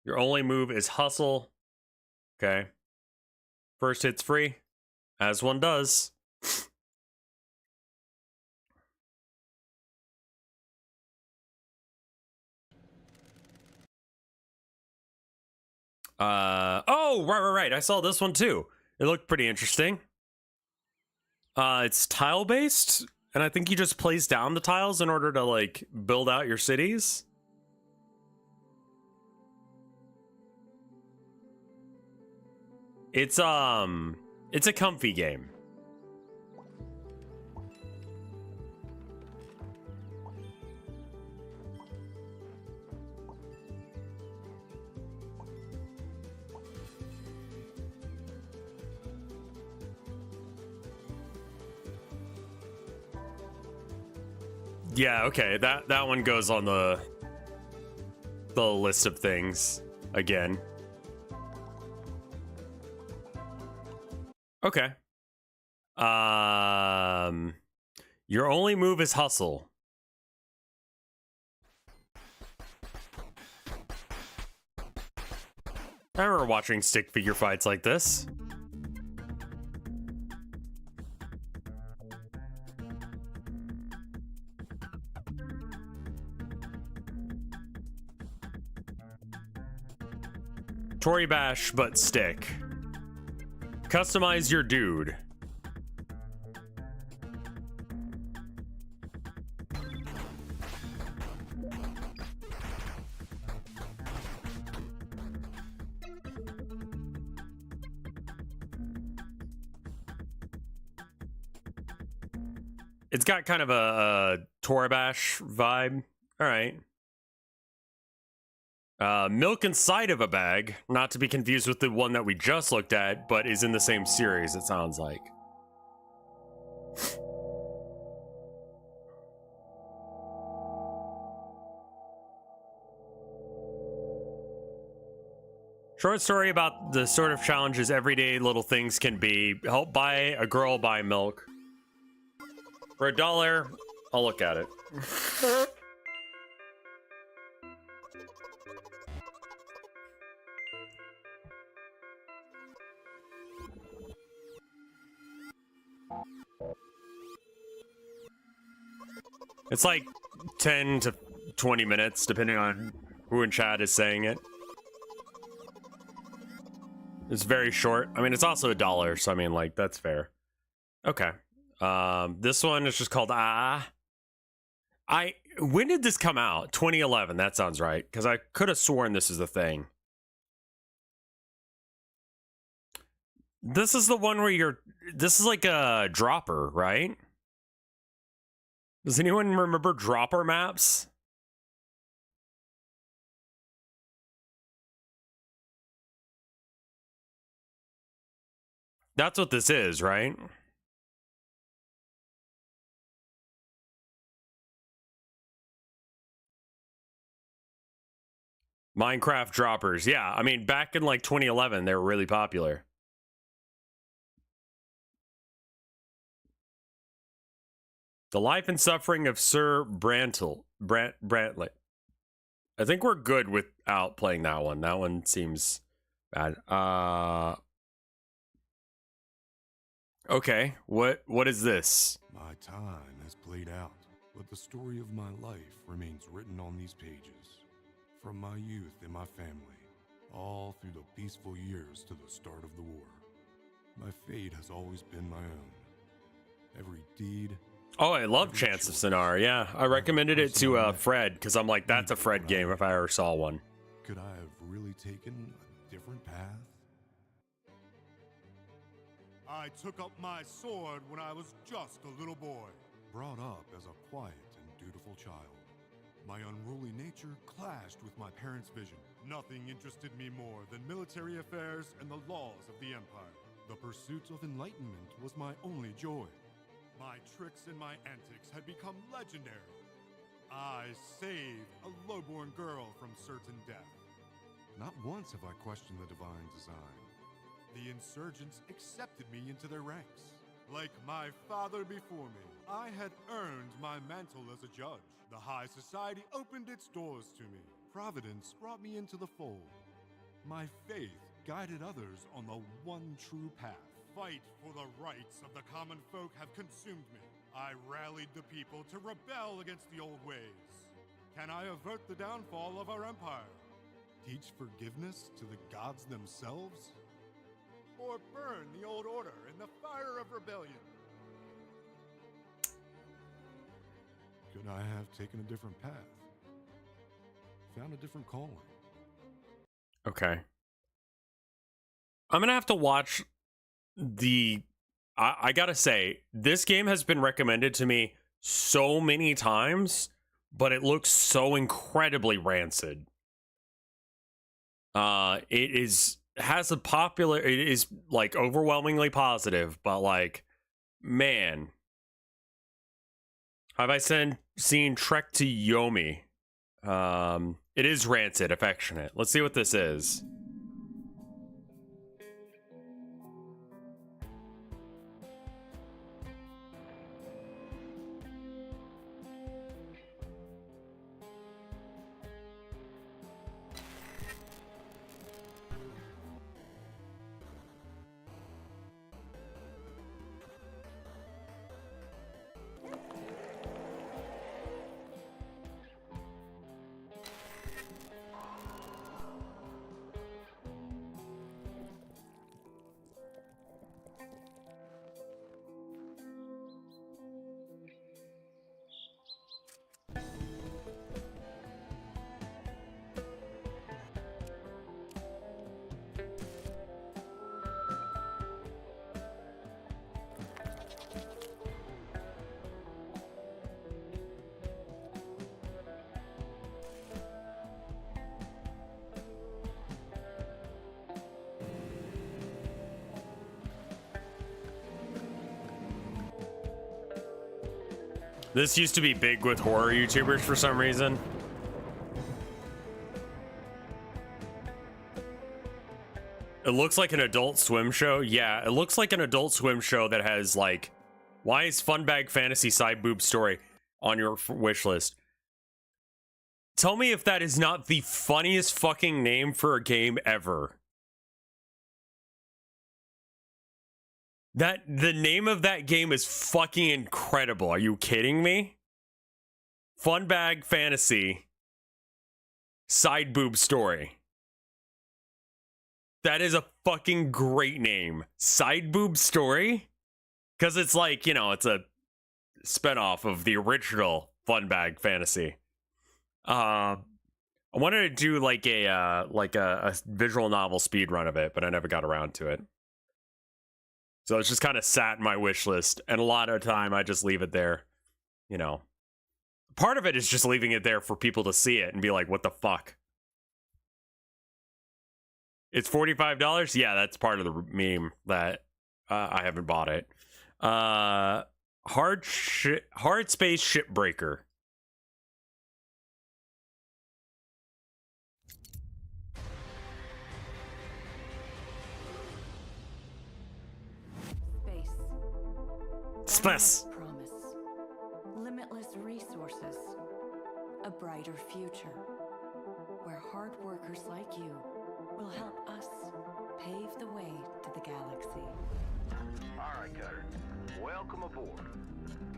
Your only move is hustle. Okay. First hit's free, as one does. Oh, right. I saw this one too. It looked pretty interesting. It's tile based, and I think you just place down the tiles in order to like build out your cities. It's a comfy game. Yeah, okay. That one goes on the list of things again. Okay. Your only move is hustle. I remember watching stick figure fights like this. Tory Bash, but stick. Customize your dude. It's got kind of a Torabash vibe. All right. Milk inside of a bag, not to be confused with the one that we just looked at, but is in the same series, it sounds like. Short story about the sort of challenges everyday little things can be. Help buy a girl buy milk. For $1, I'll look at it. It's like 10 to 20 minutes, depending on who in chat is saying it. It's very short. I mean, it's also $1, so I mean, like, that's fair. Okay. This one is just called when did this come out? 2011, that sounds right. Because I could have sworn this is the thing. This is the one where this is like a dropper, right? Does anyone remember dropper maps? That's what this is, right? Minecraft droppers. Yeah, I mean, back in like 2011, they were really popular. The life and suffering of Sir Brantley. I think we're good without playing that one. That one seems bad. Okay, what is this? My time has played out, but the story of my life remains written on these pages. From my youth in my family, all through the peaceful years to the start of the war. My fate has always been my own. Every deed... Oh, I love Chants of Sonar, yeah. I recommended it to Fred, because I'm like, that's a Fred game if I ever saw one. Could I have really taken a different path? I took up my sword when I was just a little boy. Brought up as a quiet and dutiful child. My unruly nature clashed with my parents' vision. Nothing interested me more than military affairs and the laws of the Empire. The pursuit of enlightenment was my only joy. My tricks and my antics had become legendary. I saved a lowborn girl from certain death. Not once have I questioned the divine design. The insurgents accepted me into their ranks. Like my father before me, I had earned my mantle as a judge. The high society opened its doors to me. Providence brought me into the fold. My faith guided others on the one true path. Fight for the rights of the common folk have consumed me. I rallied the people to rebel against the old ways. Can I avert the downfall of our empire? Teach forgiveness to the gods themselves? Or burn the old order in the fire of rebellion? Could I have taken a different path? Found a different calling? Okay. I'm gonna have to watch the... I gotta say, this game has been recommended to me so many times, but it looks so incredibly rancid. It is... has a popular... It is, like, overwhelmingly positive, but, like, man... Have I seen Trek to Yomi? It is rancid, affectionate. Let's see what this is. This used to be big with horror YouTubers for some reason. It looks like an Adult Swim show. Yeah, it looks like an Adult Swim show that has like, why is Funbag Fantasy Side Boob Story on your wish list? Tell me if that is not the funniest fucking name for a game ever. The name of that game is fucking incredible. Are you kidding me? Funbag Fantasy Side Boob Story. That is a fucking great name. Side Boob Story? Because it's like, you know, it's a spinoff of the original Funbag Fantasy. I wanted to do like a visual novel speed run of it, but I never got around to it. So it's just kind of sat in my wish list, and a lot of time I just leave it there. You know, part of it is just leaving it there for people to see it and be like, "What the fuck?" It's $45. Yeah, that's part of the meme that I haven't bought it. Hard Space Shipbreaker. Space. Promise. Limitless resources. A brighter future. Where hard workers like you will help us pave the way to the galaxy. All right, Cutter. Welcome aboard.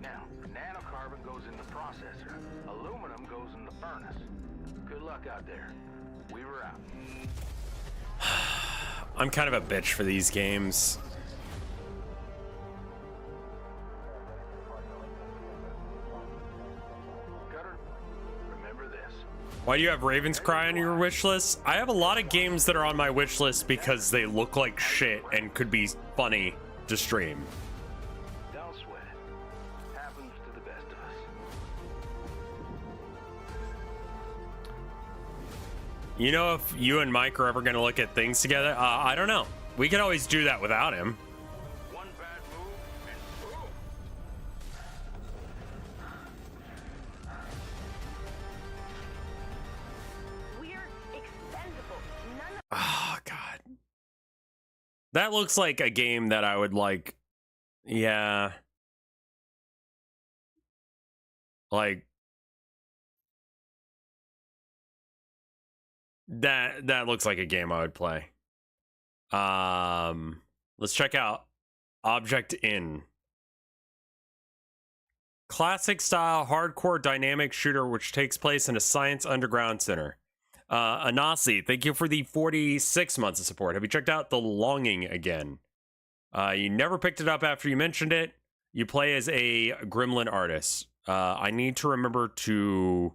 Now, nanocarbon goes in the processor. Aluminum goes in the furnace. Good luck out there. We were out. I'm kind of a bitch for these games. Why do you have Raven's Cry on your wish list? I have a lot of games that are on my wish list because they look like shit and could be funny to stream. Don't sweat it. Happens to the best of us. You know, if you and Mike are ever going to look at things together, I don't know. We could always do that without him. One bad move and boom. Oh, God. That looks like a game that I would like. Yeah. Like. That looks like a game I would play. Let's check out Object In. Classic style hardcore dynamic shooter which takes place in a science underground center. Anasi, thank you for the 46 months of support. Have you checked out The Longing again? You never picked it up after you mentioned it. You play as a gremlin artist. I need to remember to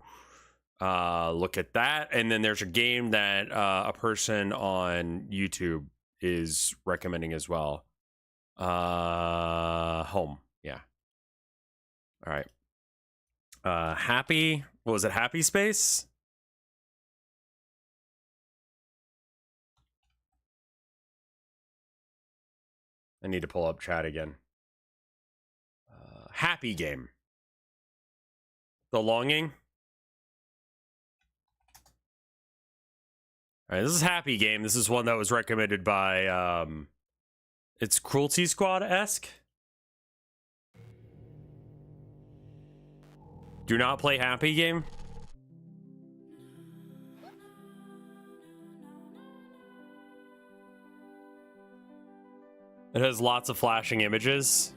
look at that. And then there's a game that a person on YouTube is recommending as well. Home. Yeah. All right. Happy. What was it? Happy Space? I need to pull up chat again. Happy Game. The Longing. All right, this is Happy Game. This is one that was recommended by, it's Cruelty Squad-esque. Do not play Happy Game. It has lots of flashing images.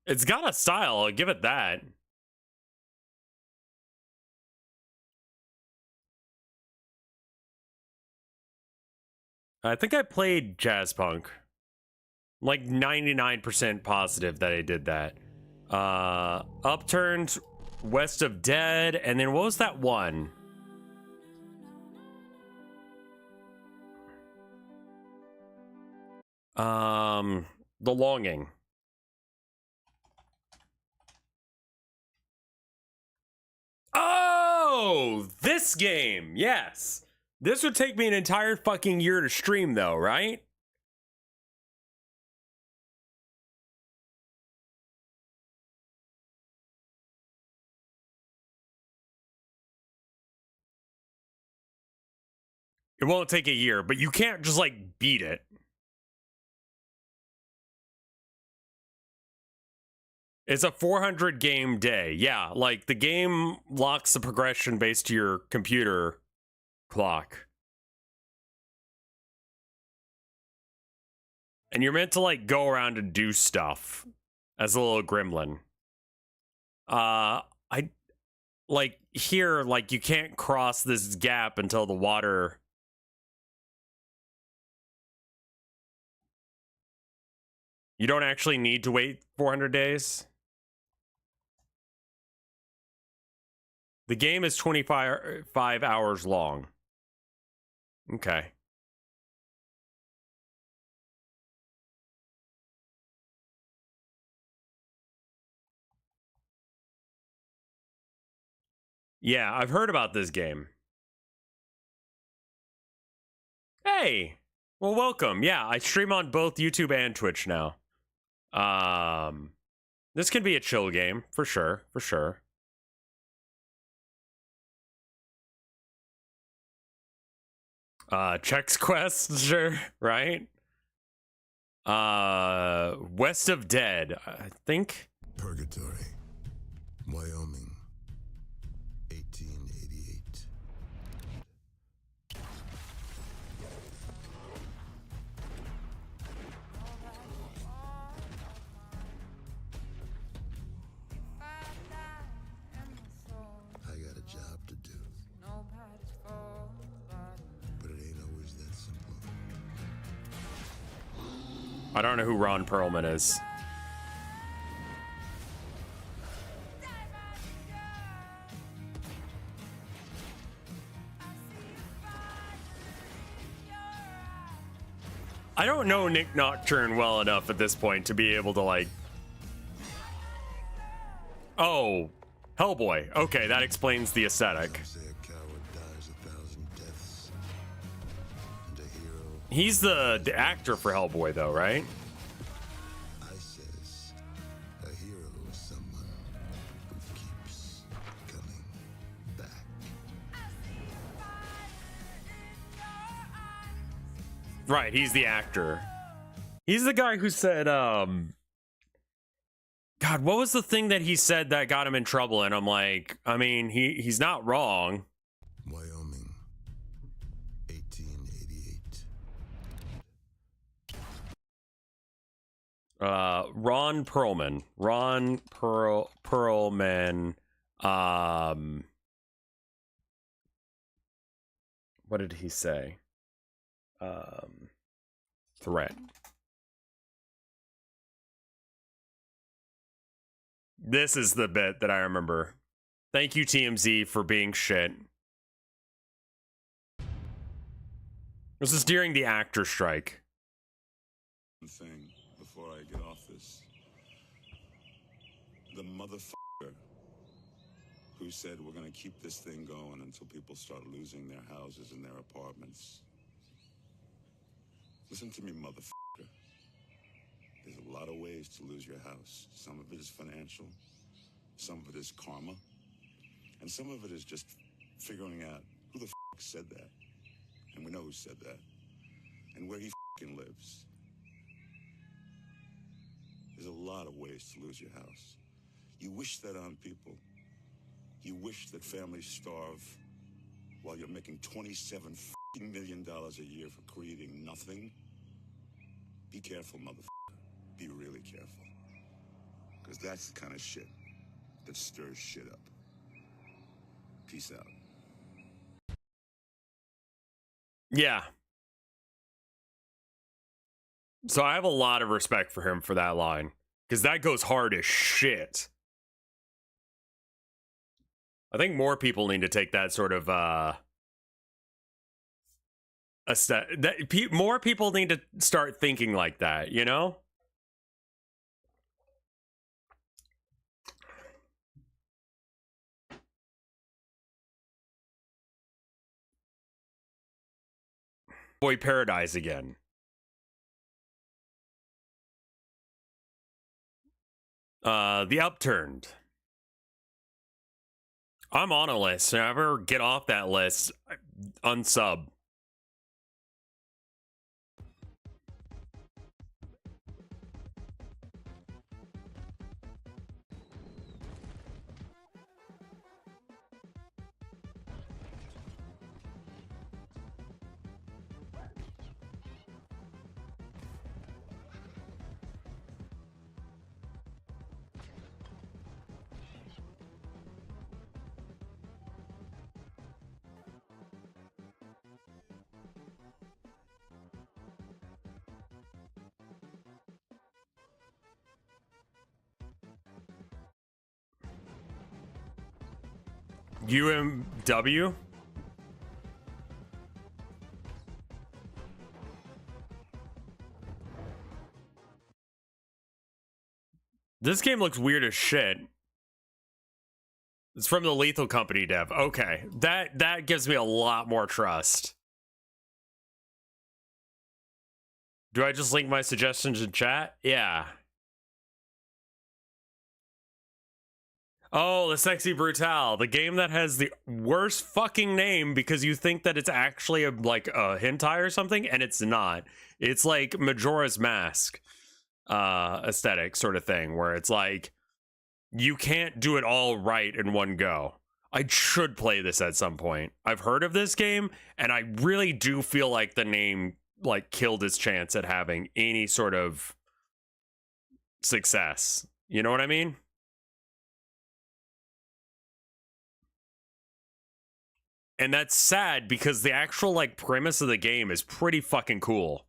It's got a style, I'll give it that. I think I played Jazz Punk. I'm like 99% positive that I did that. Upturned, West of Dead, and then what was that one? The Longing. Oh, this game. Yes. This would take me an entire fucking year to stream though, right? It won't take a year, but you can't just like beat it. It's a 400 game day. Yeah, like the game locks the progression based to your computer clock. And you're meant to like go around and do stuff as a little gremlin. I like here, like you can't cross this gap until the water. You don't actually need to wait 400 days. The game is 25 hours long. Okay. Yeah, I've heard about this game. Hey, well, welcome. Yeah, I stream on both YouTube and Twitch now. This can be a chill game for sure, for sure. Chex Quest, sure, right? West of Dead, I think. Purgatory, Wyoming, 1888. I got a job to do. But it ain't always that simple. I don't know who Ron Perlman is. I don't know Nick Nocturne well enough at this point to be able to like... Oh, Hellboy. Okay, that explains the aesthetic. He's the actor for Hellboy though, right? I says a hero is someone who keeps coming back. Right, he's the actor. He's the guy who said, God, what was the thing that he said that got him in trouble? And I'm like, I mean, he's not wrong. Wyoming, 1888. Ron Perlman. Perlman. What did he say? Threat. This is the bit that I remember. Thank you, TMZ, for being shit. This is during the actor strike. Thing before I get off this. The motherfucker who said we're gonna keep this thing going until people start losing their houses and their apartments. Listen to me, motherfucker. There's a lot of ways to lose your house. Some of it is financial, some of it is karma, and some of it is just figuring out who the fuck said that. And we know who said that. And where he fucking lives. There's a lot of ways to lose your house. You wish that on people. You wish that families starve while you're making $27 million a year for creating nothing. Be careful, motherfucker. Be really careful. Because that's the kind of shit that stirs shit up. Peace out. Yeah. So I have a lot of respect for him for that line. Because that goes hard as shit. I think more people need to take that sort of more people need to start thinking like that, you know? Boy Paradise again. The Upturned. I'm on a list. If I ever get off that list, unsub. UMW? This game looks weird as shit. It's from the Lethal Company dev. Okay, that gives me a lot more trust. Do I just link my suggestions in chat? Yeah. Oh, the Sexy Brutale, the game that has the worst fucking name because you think that it's actually like a hentai or something, and it's not. It's like Majora's Mask aesthetic sort of thing, where it's like you can't do it all right in one go. I should play this at some point. I've heard of this game, and I really do feel like the name like killed its chance at having any sort of success. You know what I mean? And that's sad because the actual like premise of the game is pretty fucking cool.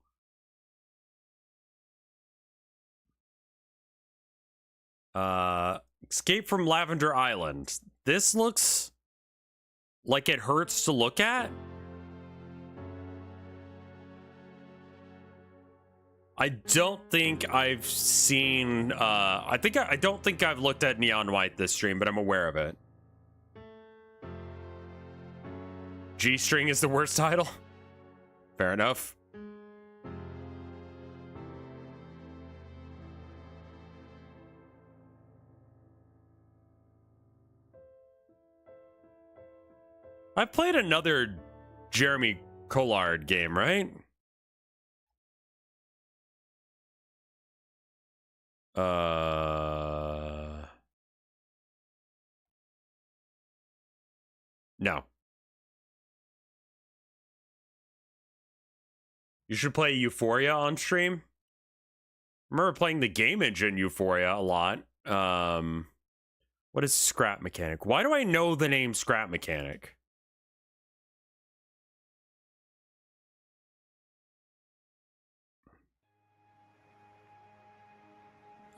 Escape from Lavender Island. This looks like it hurts to look at. I don't think I've seen I don't think I've looked at Neon White this stream, but I'm aware of it. G-String is the worst title? Fair enough. I played another Jeremy Collard game, right? No. You should play Euphoria on stream. I remember playing the game engine Euphoria a lot. What is Scrap Mechanic? Why do I know the name Scrap Mechanic?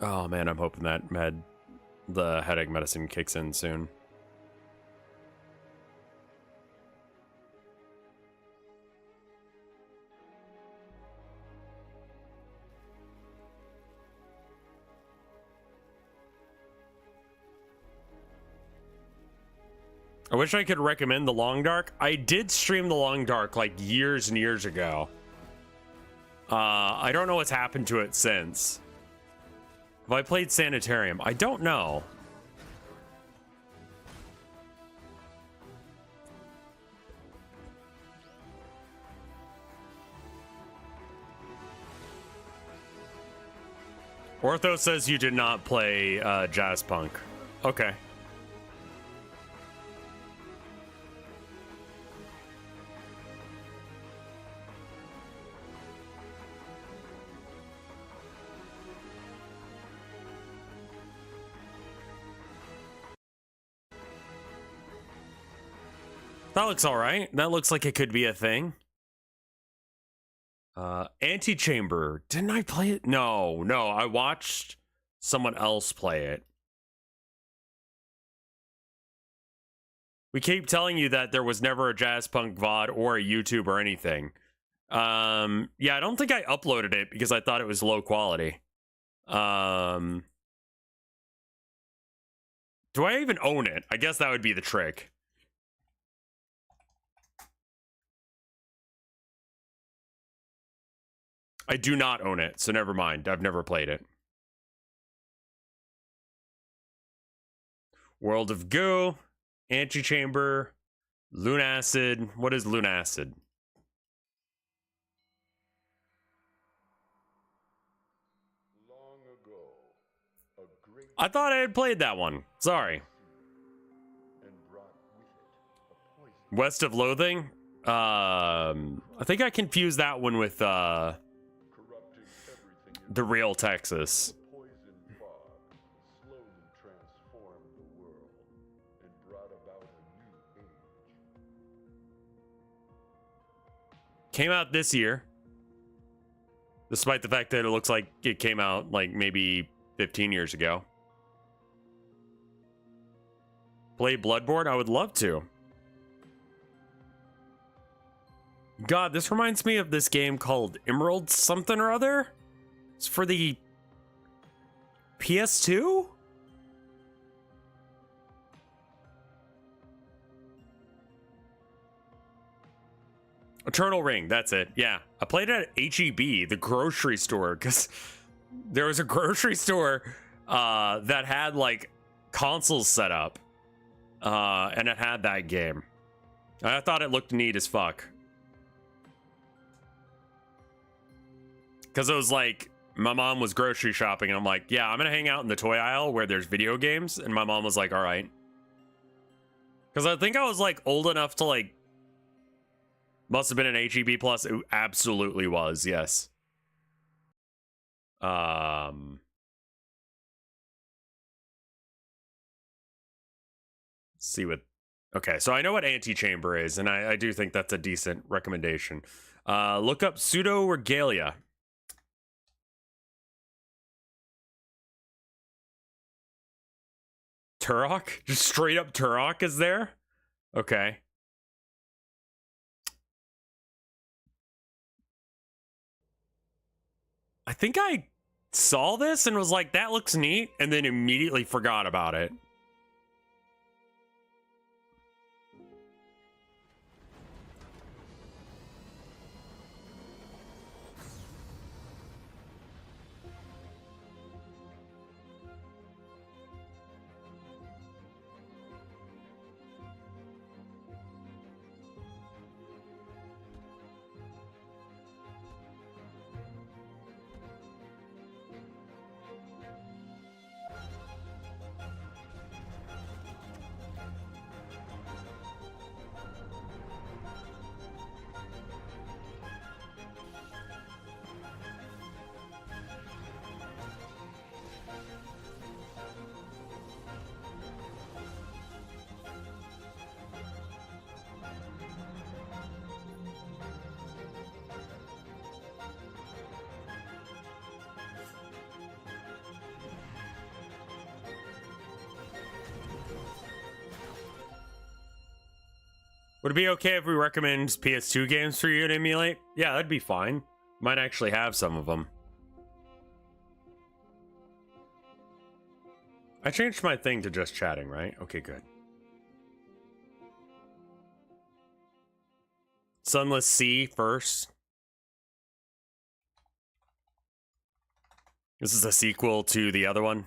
Oh man, I'm hoping that the headache medicine kicks in soon. I wish I could recommend The Long Dark. I did stream The Long Dark like years and years ago. I don't know what's happened to it since. Have I played Sanitarium? I don't know. Ortho says you did not play Jazz Punk. Okay. That looks all right. That looks like it could be a thing. Antechamber. Didn't I play it? No. I watched someone else play it. We keep telling you that there was never a Jazz Punk VOD or a YouTube or anything. Yeah, I don't think I uploaded it because I thought it was low quality. Do I even own it? I guess that would be the trick. I do not own it, so never mind. I've never played it. World of Goo, Antechamber, Lunacid. What is Lunacid? I thought I had played that one. Sorry. West of Loathing? I think I confused that one with the real Texas. Came out this year. Despite the fact that it looks like it came out like maybe 15 years ago. Play Bloodborne? I would love to. God, this reminds me of this game called Emerald something or other. It's for the PS2? Eternal Ring, that's it. Yeah, I played it at HEB, the grocery store, because there was a grocery store that had like consoles set up, and it had that game. I thought it looked neat as fuck. Because it was like, my mom was grocery shopping, and I'm like, yeah, I'm going to hang out in the toy aisle where there's video games. And my mom was like, all right. Because I think I was like old enough to like, must have been an HEB Plus. It absolutely was, yes. Let's see what... Okay, so I know what Antechamber is, and I do think that's a decent recommendation. Look up Pseudo Regalia. Turok? Just straight up Turok is there? Okay. I think I saw this and was like, that looks neat, and then immediately forgot about it. Would it be okay if we recommend PS2 games for you to emulate? Yeah, that'd be fine. Might actually have some of them. I changed my thing to just chatting, right? Okay, good. Sunless Sea first. This is a sequel to the other one.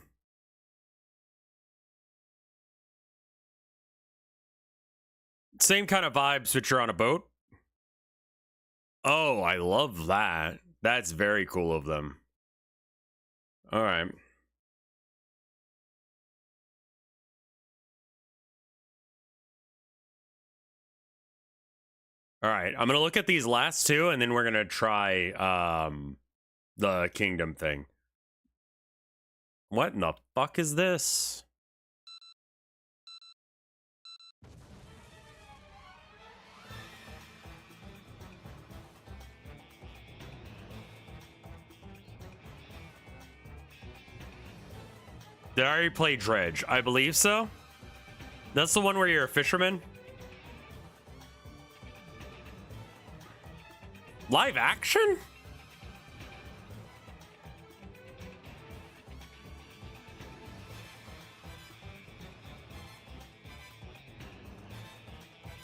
Same kind of vibes, but you're on a boat. Oh, I love that. That's very cool of them. All right. All right, I'm going to look at these last two, and then we're going to try the kingdom thing. What in the fuck is this? Did I already play Dredge? I believe so. That's the one where you're a fisherman. Live action?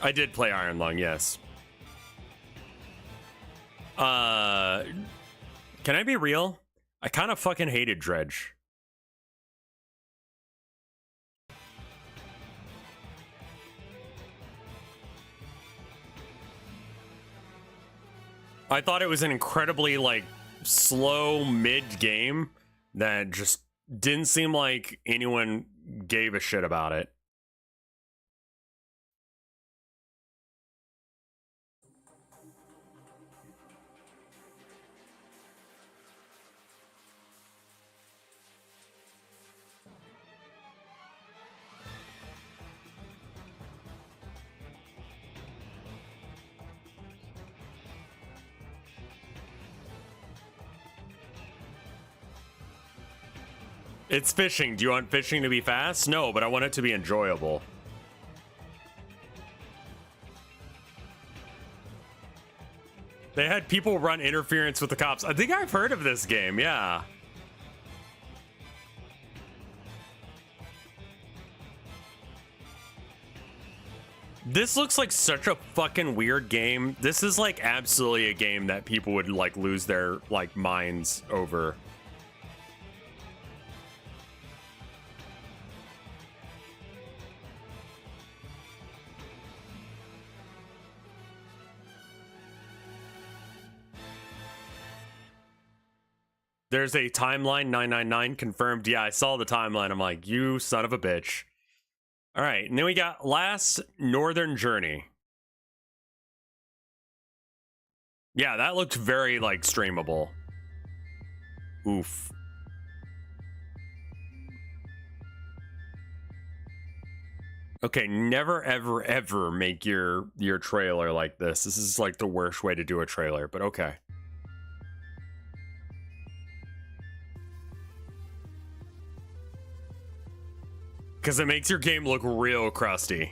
I did play Iron Lung, yes. Can I be real? I kind of fucking hated Dredge. I thought it was an incredibly, like, slow mid-game that just didn't seem like anyone gave a shit about it. It's fishing. Do you want fishing to be fast? No, but I want it to be enjoyable. They had people run interference with the cops. I think I've heard of this game, yeah. This looks like such a fucking weird game. This is like absolutely a game that people would like lose their like minds over. There's a timeline 999 confirmed. Yeah, I saw the timeline. I'm like, you son of a bitch. All right, and then we got Last Northern Journey. Yeah, that looked very like streamable. Oof. Okay, never ever ever make your trailer like this. This is like the worst way to do a trailer, but okay. Because it makes your game look real crusty.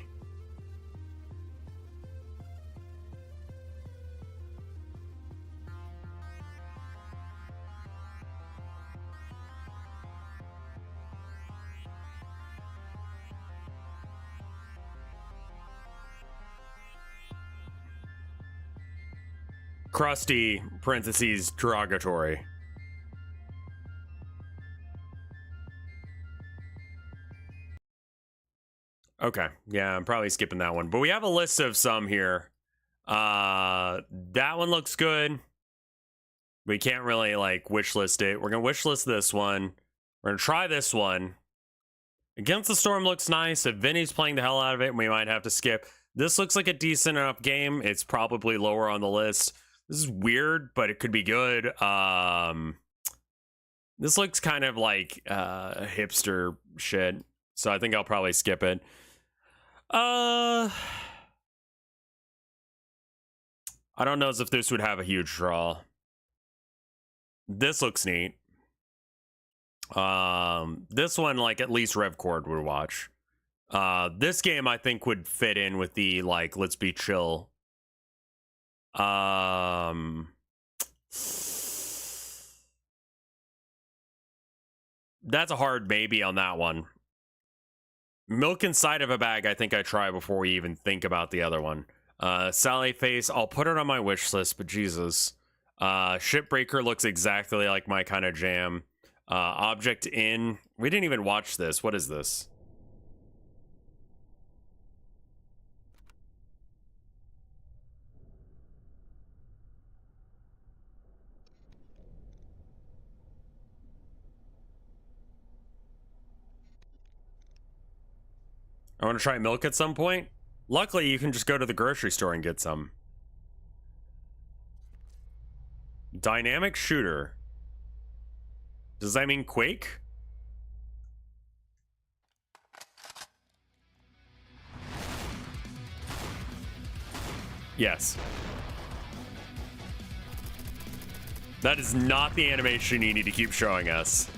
Crusty, parentheses, derogatory. Okay, yeah, I'm probably skipping that one. But we have a list of some here. That one looks good. We can't really, like, wish list it. We're going to wish list this one. We're going to try this one. Against the Storm looks nice. If Vinny's playing the hell out of it, we might have to skip. This looks like a decent enough game. It's probably lower on the list. This is weird, but it could be good. This looks kind of like hipster shit. So I think I'll probably skip it. I don't know as if this would have a huge draw. This looks neat. This one, like, at least RevCord would watch. This game, I think, would fit in with the, like, let's be chill. That's a hard maybe on that one. Milk inside of a bag, I think I try before we even think about the other one. Sally Face, I'll put it on my wish list, but Jesus. Shipbreaker looks exactly like my kind of jam. Object In, we didn't even watch this. What is this? I want to try milk at some point. Luckily, you can just go to the grocery store and get some. Dynamic shooter. Does that mean Quake? Yes. That is not the animation you need to keep showing us.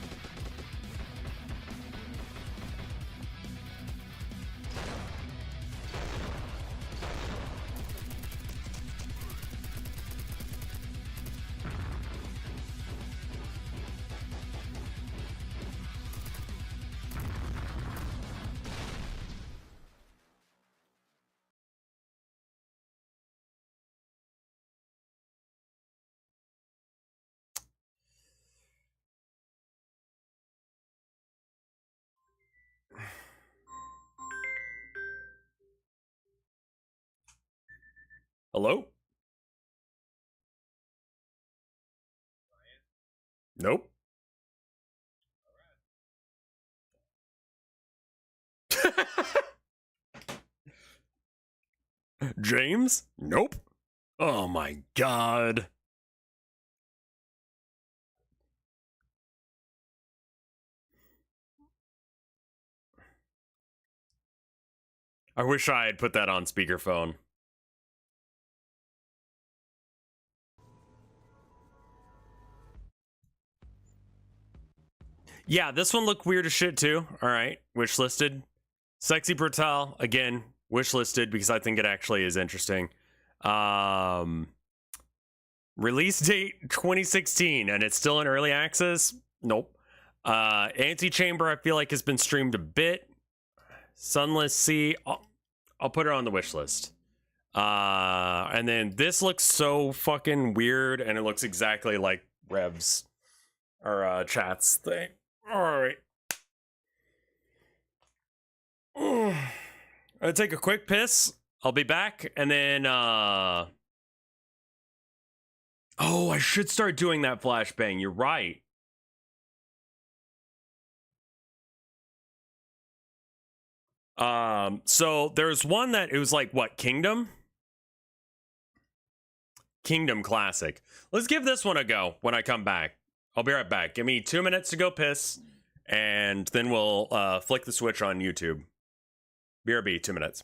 Hello? Nope. James? Nope. Oh my god. I wish I had put that on speakerphone. Yeah, this one looked weird as shit too. All right, wish listed. Sexy Brutal, again, wish listed because I think it actually is interesting. Release date 2016, and it's still in early access. Nope. Antechamber, I feel like has been streamed a bit. Sunless Sea, I'll put it on the wish list. And then this looks so fucking weird, and it looks exactly like Rev's or chat's thing. All right. I'll take a quick piss. I'll be back, and then oh, I should start doing that flashbang. You're right. So there's one that it was like what, Kingdom Classic. Let's give this one a go when I come back. I'll be right back. Give me 2 minutes to go piss, and then we'll flick the switch on YouTube. BRB, 2 minutes.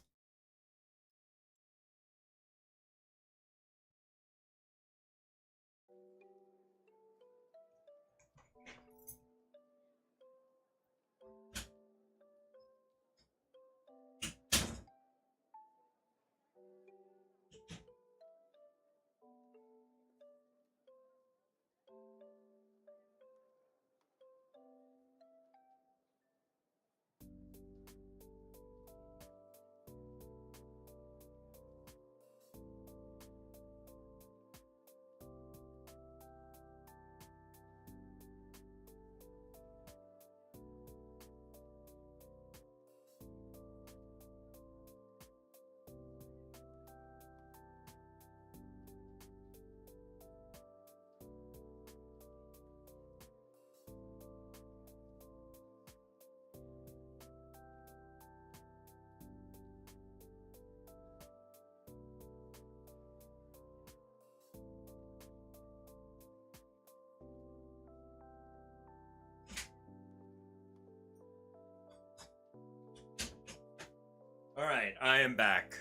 All right, I am back.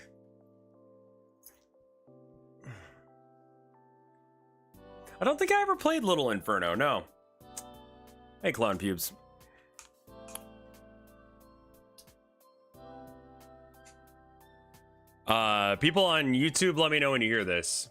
I don't think I ever played Little Inferno, no. Hey, Clown Pubes. People on YouTube, let me know when you hear this.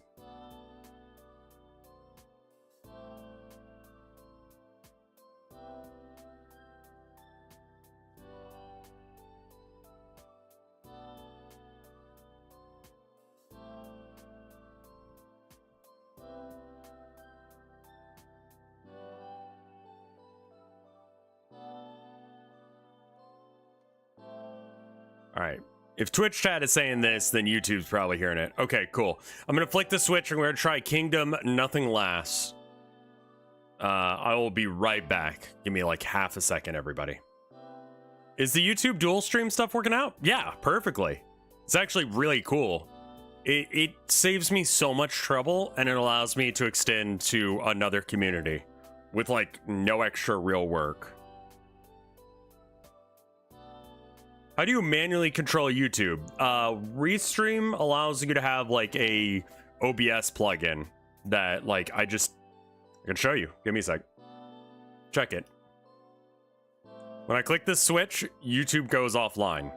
All right. If Twitch chat is saying this, then YouTube's probably hearing it. Okay, cool. I'm going to flick the switch and we're going to try Kingdom Nothing Lasts. I will be right back. Give me like half a second, everybody. Is the YouTube dual stream stuff working out? Yeah, perfectly. It's actually really cool. It saves me so much trouble, and it allows me to extend to another community with like no extra real work. How do you manually control YouTube? Restream allows you to have like a OBS plugin that like I can show you. Give me a sec. Check it. When I click this switch, YouTube goes offline.